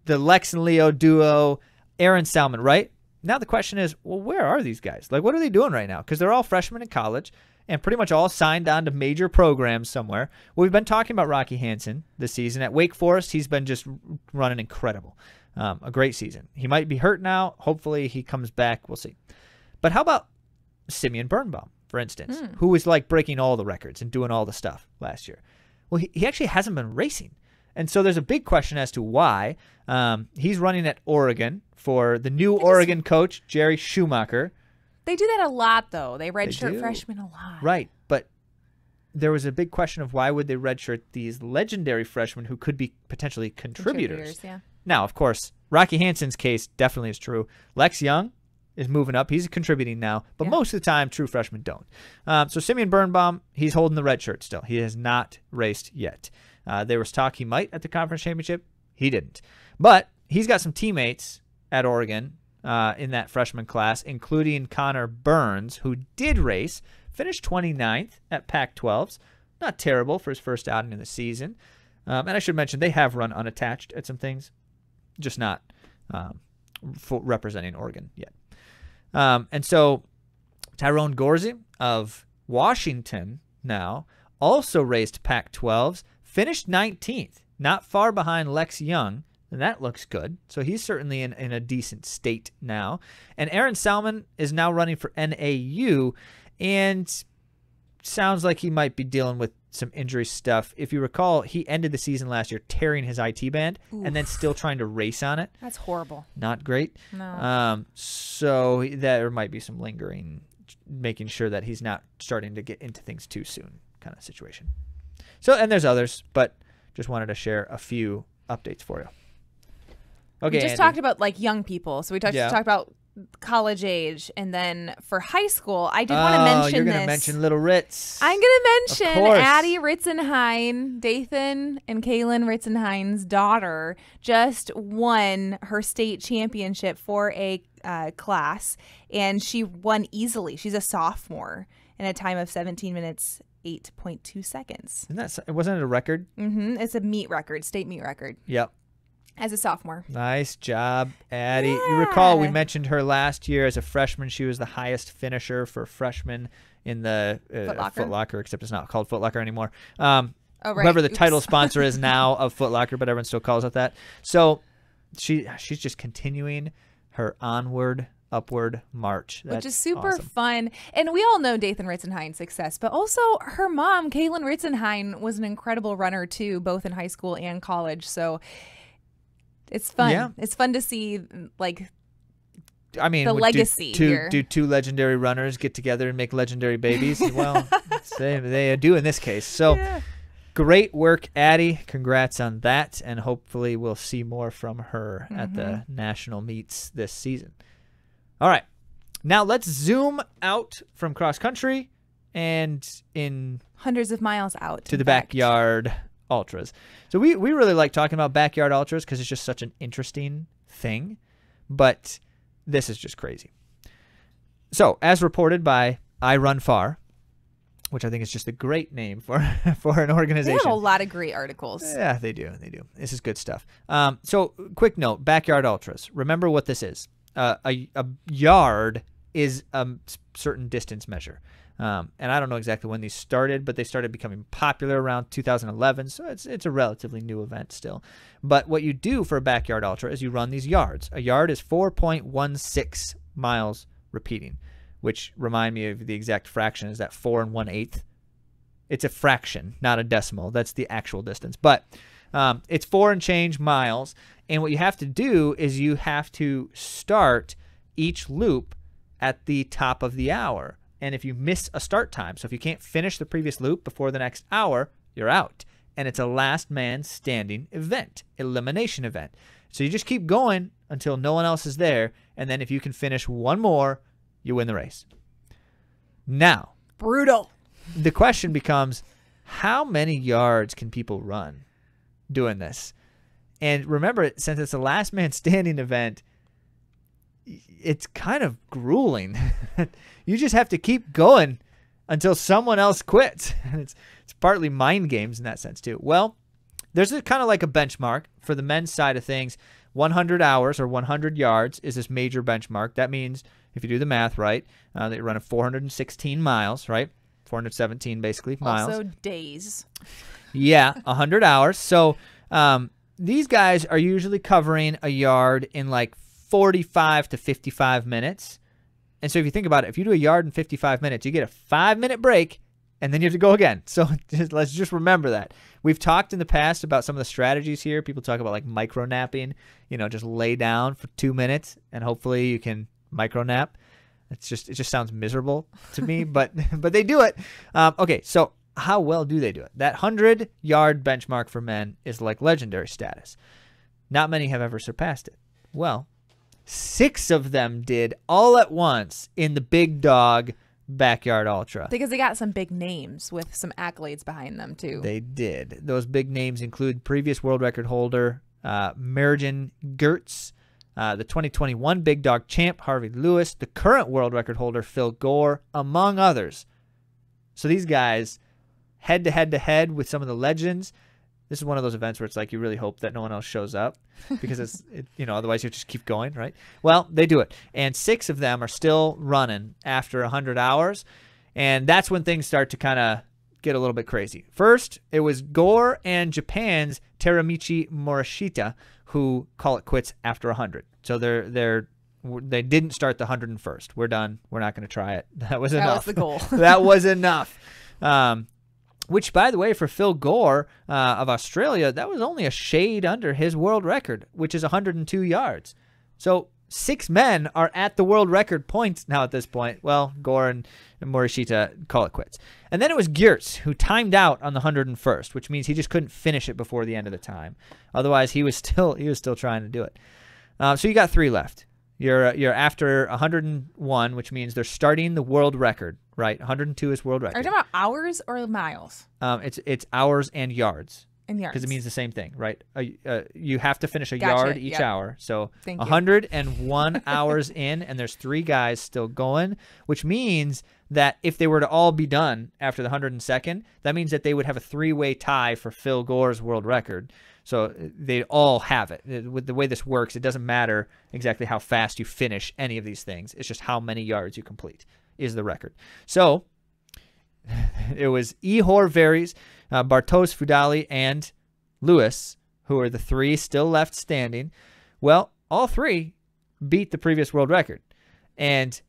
the Lex and Leo duo, Aaron Salmon, right? Now the question is, well, where are these guys? Like, what are they doing right now? Because they're all freshmen in college and pretty much all signed on to major programs somewhere. Well, we've been talking about Rocky Hansen this season. At Wake Forest, he's been just running incredible. A great season. He might be hurt now. Hopefully he comes back. We'll see. But how about Simeon Birnbaum, for instance, who was like breaking all the records and doing all the stuff last year? Well, he actually hasn't been racing. And so there's a big question as to why. He's running at Oregon for the new Oregon coach, Jerry Schumacher. They do that a lot, though. They redshirt freshmen a lot. Right. But there was a big question of why would they redshirt these legendary freshmen who could be potentially contributors. Yeah. Now, of course, Rocky Hansen's case definitely is true. Lex Young is moving up. He's contributing now, but most of the time, true freshmen don't. So Simeon Birnbaum, he's holding the red shirt still. He has not raced yet. There was talk he might at the conference championship. He didn't. But he's got some teammates at Oregon in that freshman class, including Connor Burns, who did race, finished 29th at Pac-12s. Not terrible for his first outing in the season. And I should mention, they have run unattached at some things, just not representing Oregon yet. And so Tyrone Gorsey of Washington now also raced Pac-12s, finished 19th, not far behind Lex Young, and that looks good. So he's certainly in a decent state now. And Aaron Salmon is now running for NAU, and sounds like he might be dealing with some injury stuff. If you recall, he ended the season last year tearing his IT band and then still trying to race on it. That's horrible. Not great. No. So there might be some lingering, making sure that he's not starting to get into things too soon kind of situation. So, and there's others, but just wanted to share a few updates for you. Okay, we just talked about like young people. So we talked about college age, and then for high school, I did want to mention you're gonna mention little Ritz. I'm gonna mention Addie Ritzenhein, Dathan and Kaylin Ritzenhein's daughter, just won her state championship for a class, and she won easily. She's a sophomore in a time of 17 minutes 8.2 seconds. Wasn't it a record? It's a meet record, state meet record. Yep. As a sophomore. Nice job, Addie. Yeah. You recall we mentioned her last year as a freshman. She was the highest finisher for freshmen in the Foot Locker, except it's not called Foot Locker anymore. Whoever the title sponsor is now of Foot Locker, but everyone still calls it that. So she's just continuing her onward, upward march. Which is super fun. And we all know Dathan Ritzenhein's success, but also her mom, Kaylin Ritzenhein, was an incredible runner too, both in high school and college. So it's fun. Yeah. It's fun to see, like, the legacy here. Do two legendary runners get together and make legendary babies? Well, they do in this case. So great work, Addie. Congrats on that. And hopefully we'll see more from her at the national meets this season. All right. Now let's zoom out from cross country and in hundreds of miles out to the backyard ultras. So we really like talking about backyard ultras because it's just such an interesting thing, but this is just crazy. So as reported by I Run Far, which I think is just a great name for an organization. They have a lot of great articles. Yeah, they do. This is good stuff. So quick note, backyard ultras. Remember what this is. A yard is a certain distance measure. And I don't know exactly when these started, but they started becoming popular around 2011. So it's a relatively new event still. But what you do for a backyard ultra is you run these yards. A yard is 4.16 miles repeating, which remind me of the exact fraction. Is that 4 1/8? It's a fraction, not a decimal. That's the actual distance. But it's 4 and change miles. And what you have to do is you have to start each loop at the top of the hour. And if you miss a start time, so if you can't finish the previous loop before the next hour, you're out. And it's a last man standing event, elimination event. So you just keep going until no one else is there. And then if you can finish one more, you win the race. Now, brutal. The question becomes, how many yards can people run doing this? And remember, since it's a last man standing event, it's kind of grueling. You just have to keep going until someone else quits. It's partly mind games in that sense too. Well, there's kind of like a benchmark for the men's side of things. 100 hours or 100 yards is this major benchmark. That means if you do the math right, that you're running 416 miles, right? 417 basically miles. Also days. Yeah, 100 hours. So these guys are usually covering a yard in like 45 to 55 minutes. And so if you think about it, if you do a yard in 55 minutes, you get a 5-minute break, and then you have to go again. So let's just remember that. We've talked in the past about some of the strategies here. People talk about like micro napping, just lay down for 2 minutes, and hopefully you can micro nap. It just sounds miserable to me, but they do it. Okay, so how well do they do it? That 100-yard benchmark for men is like legendary status. Not many have ever surpassed it. Well, 6 of them did all at once in the Big Dog Backyard Ultra. Because they got some big names with some accolades behind them too. They did. Those big names include previous world record holder Meridith Cass, the 2021 Big Dog champ Harvey Lewis, the current world record holder Phil Gore, among others. So these guys, head to head with some of the legends. This is one of those events where it's like you really hope that no one else shows up because otherwise you just keep going, right? Well, they do it. And 6 of them are still running after 100 hours. And that's when things start to kind of get a little bit crazy. First, it was Gore and Japan's Teramichi Morishita who call it quits after 100. So they didn't start the 101st. We're done. We're not going to try it. That was enough. That was the goal. That was enough. Which, by the way, for Phil Gore of Australia, that was only a shade under his world record, which is 102 yards. So 6 men are at the world record points now at this point. Well, Gore and Morishita call it quits. And then it was Geertz who timed out on the 101st, which means he just couldn't finish it before the end of the time. Otherwise, he was still trying to do it. So you got 3 left. You're after 101, which means they're starting the world record, right? 102 is world record. Are you talking about hours or miles? It's hours and yards. And yards. Because it means the same thing, right? You have to finish a yard each hour. So Thank you. 101 hours in, and there's 3 guys still going, which means that if they were to all be done after the 102nd, that means that they would have a 3-way tie for Phil Gore's world record. So they all have it. With the way this works, it doesn't matter exactly how fast you finish any of these things. It's just how many yards you complete is the record. So it was Ihor Veres, Bartosz Fudali, and Lewis, who are the 3 still left standing. Well, all 3 beat the previous world record and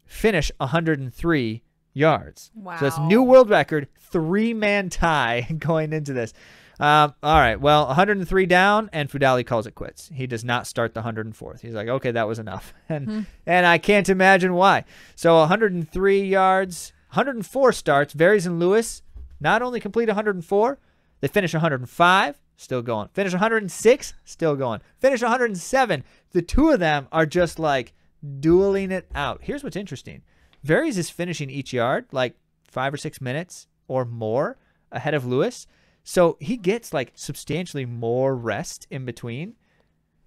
finish 103 yards. Wow. So that's new world record, 3-man tie going into this. All right, well, 103 down, and Fudali calls it quits. He does not start the 104th. He's like, okay, that was enough. And I can't imagine why. So 103 yards, 104 starts. Veres and Lewis not only complete 104, they finish 105, still going. Finish 106, still going. Finish 107. The 2 of them are just like dueling it out. Here's what's interesting. Veres is finishing each yard like 5 or 6 minutes or more ahead of Lewis. So he gets like substantially more rest in between.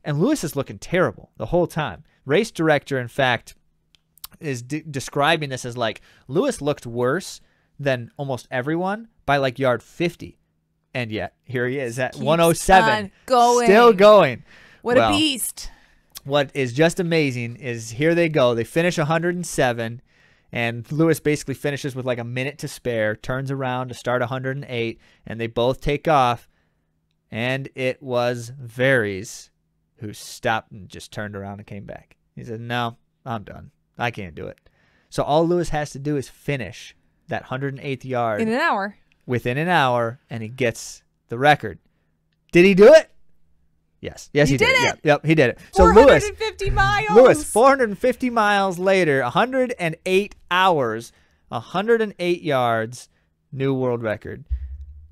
And Lewis is looking terrible the whole time. Race director, in fact, is describing this as like Lewis looked worse than almost everyone by like yard 50. And yet here he is at 107. Still going. What a beast. What is just amazing is here they go. They finish 107. And Lewis basically finishes with like a minute to spare, turns around to start 108, and they both take off. And it was Veres who stopped and just turned around and came back. He said, no, I'm done. I can't do it. So all Lewis has to do is finish that 108th yard. In an hour. Within an hour, and he gets the record. Did he do it? Yes. Yes, he did it. Yep, he did it. So 450 miles. Lewis, 450 miles later, 108 hours, 108 yards, new world record.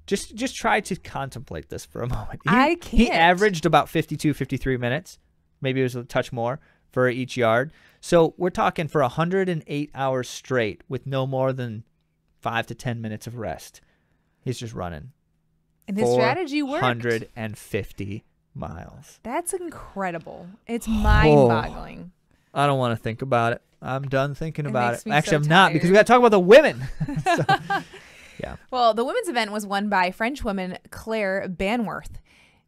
Just try to contemplate this for a moment. I can't. He averaged about 52, 53 minutes. Maybe it was a touch more for each yard. So we're talking for 108 hours straight with no more than 5 to 10 minutes of rest. He's just running. And his strategy worked. 150 miles. That's incredible. It's mind-boggling. I don't want to think about it. I'm done thinking about it. Actually, so I'm not, because we got to talk about the women. So, yeah. Well, the women's event was won by French woman Claire Banworth,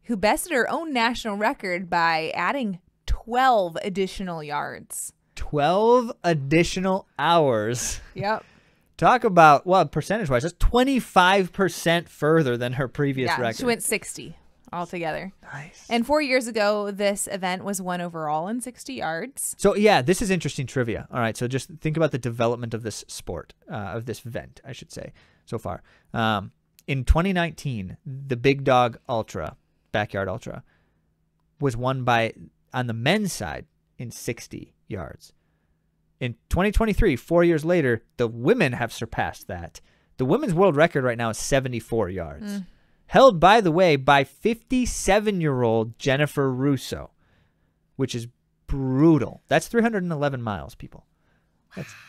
who bested her own national record by adding 12 additional yards. 12 additional hours. Yep. Talk about, well, percentage-wise, that's 25% further than her previous record. She went 60 altogether. Nice. And 4 years ago, this event was won overall in 60 yards. So, yeah, this is interesting trivia. All right, so just think about the development of this sport, of this event, I should say, so far. In 2019, the Big Dog Ultra, Backyard Ultra, was won by, on the men's side, in 60 yards. In 2023, 4 years later, the women have surpassed that. The women's world record right now is 74 yards. Held, by the way, by 57-year-old Jennifer Russo, which is brutal. That's 311 miles, people.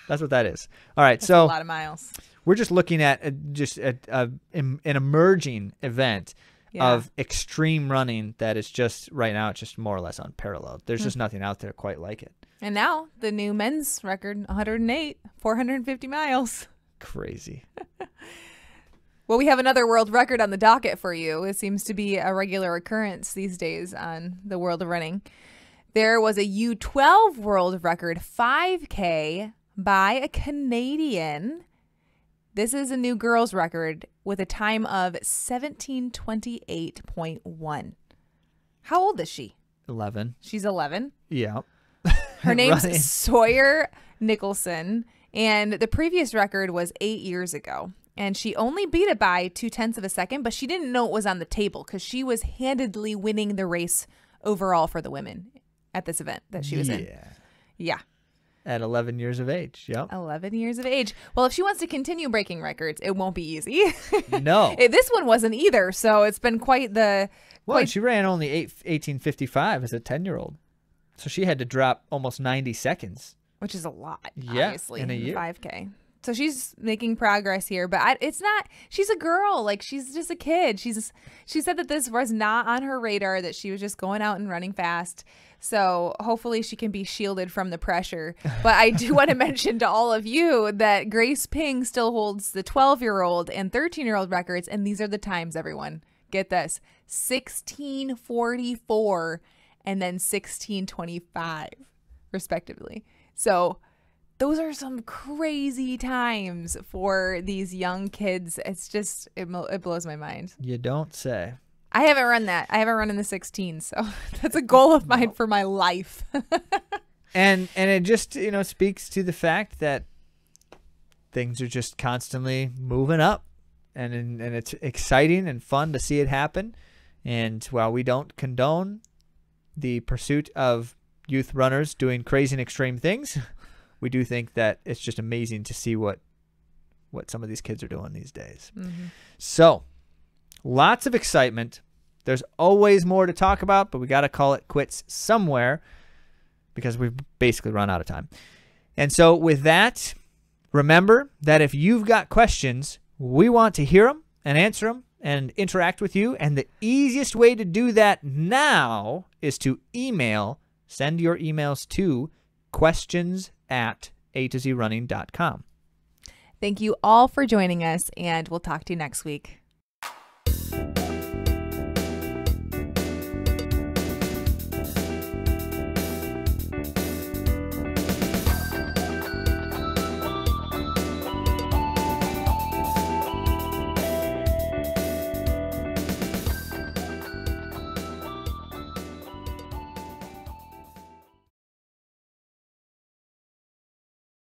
That's what that is. All right, That's a lot of miles. We're just looking at an emerging event of extreme running that is just, right now, it's just more or less unparalleled. There's just nothing out there quite like it. And now the new men's record, 108, 450 miles. Crazy. Well, we have another world record on the docket for you. It seems to be a regular occurrence these days on the world of running. There was a U12 world record 5K by a Canadian. This is a new girls record with a time of 17:28.1. How old is she? 11. She's 11. Yeah. Her name's Sawyer Nicholson, and the previous record was 8 years ago. And she only beat it by 0.2 of a second, but she didn't know it was on the table because she was handedly winning the race overall for the women at this event that she was in. Yeah. At 11 years of age. Yep. 11 years of age. Well, if she wants to continue breaking records, it won't be easy. No. This one wasn't either. So it's been quite the... Well, she ran only 18:55 as a 10-year-old. So she had to drop almost 90 seconds. Which is a lot, yeah, obviously, in a year. 5K. So she's making progress here, but it's not, she's a girl. Like, she's just a kid. She said that this was not on her radar, that she was just going out and running fast. So hopefully she can be shielded from the pressure. But I do want to mention to all of you that Grace Ping still holds the 12-year-old and 13-year-old records. And these are the times, everyone. Get this, 16:44 and then 16:25, respectively. So those are some crazy times for these young kids. It's just, it blows my mind. You don't say. I haven't run that. I haven't run in the 16, so that's a goal of mine for my life. And it just, speaks to the fact that things are just constantly moving up, and it's exciting and fun to see it happen. And while we don't condone the pursuit of youth runners doing crazy and extreme things, we do think that it's just amazing to see what some of these kids are doing these days. Mm-hmm. So lots of excitement. There's always more to talk about, but we got to call it quits somewhere because we've basically run out of time. And so with that, remember that if you've got questions, we want to hear them and answer them and interact with you. And the easiest way to do that now is to send your emails to questions@AtoZrunning.com. Thank you all for joining us, and we'll talk to you next week.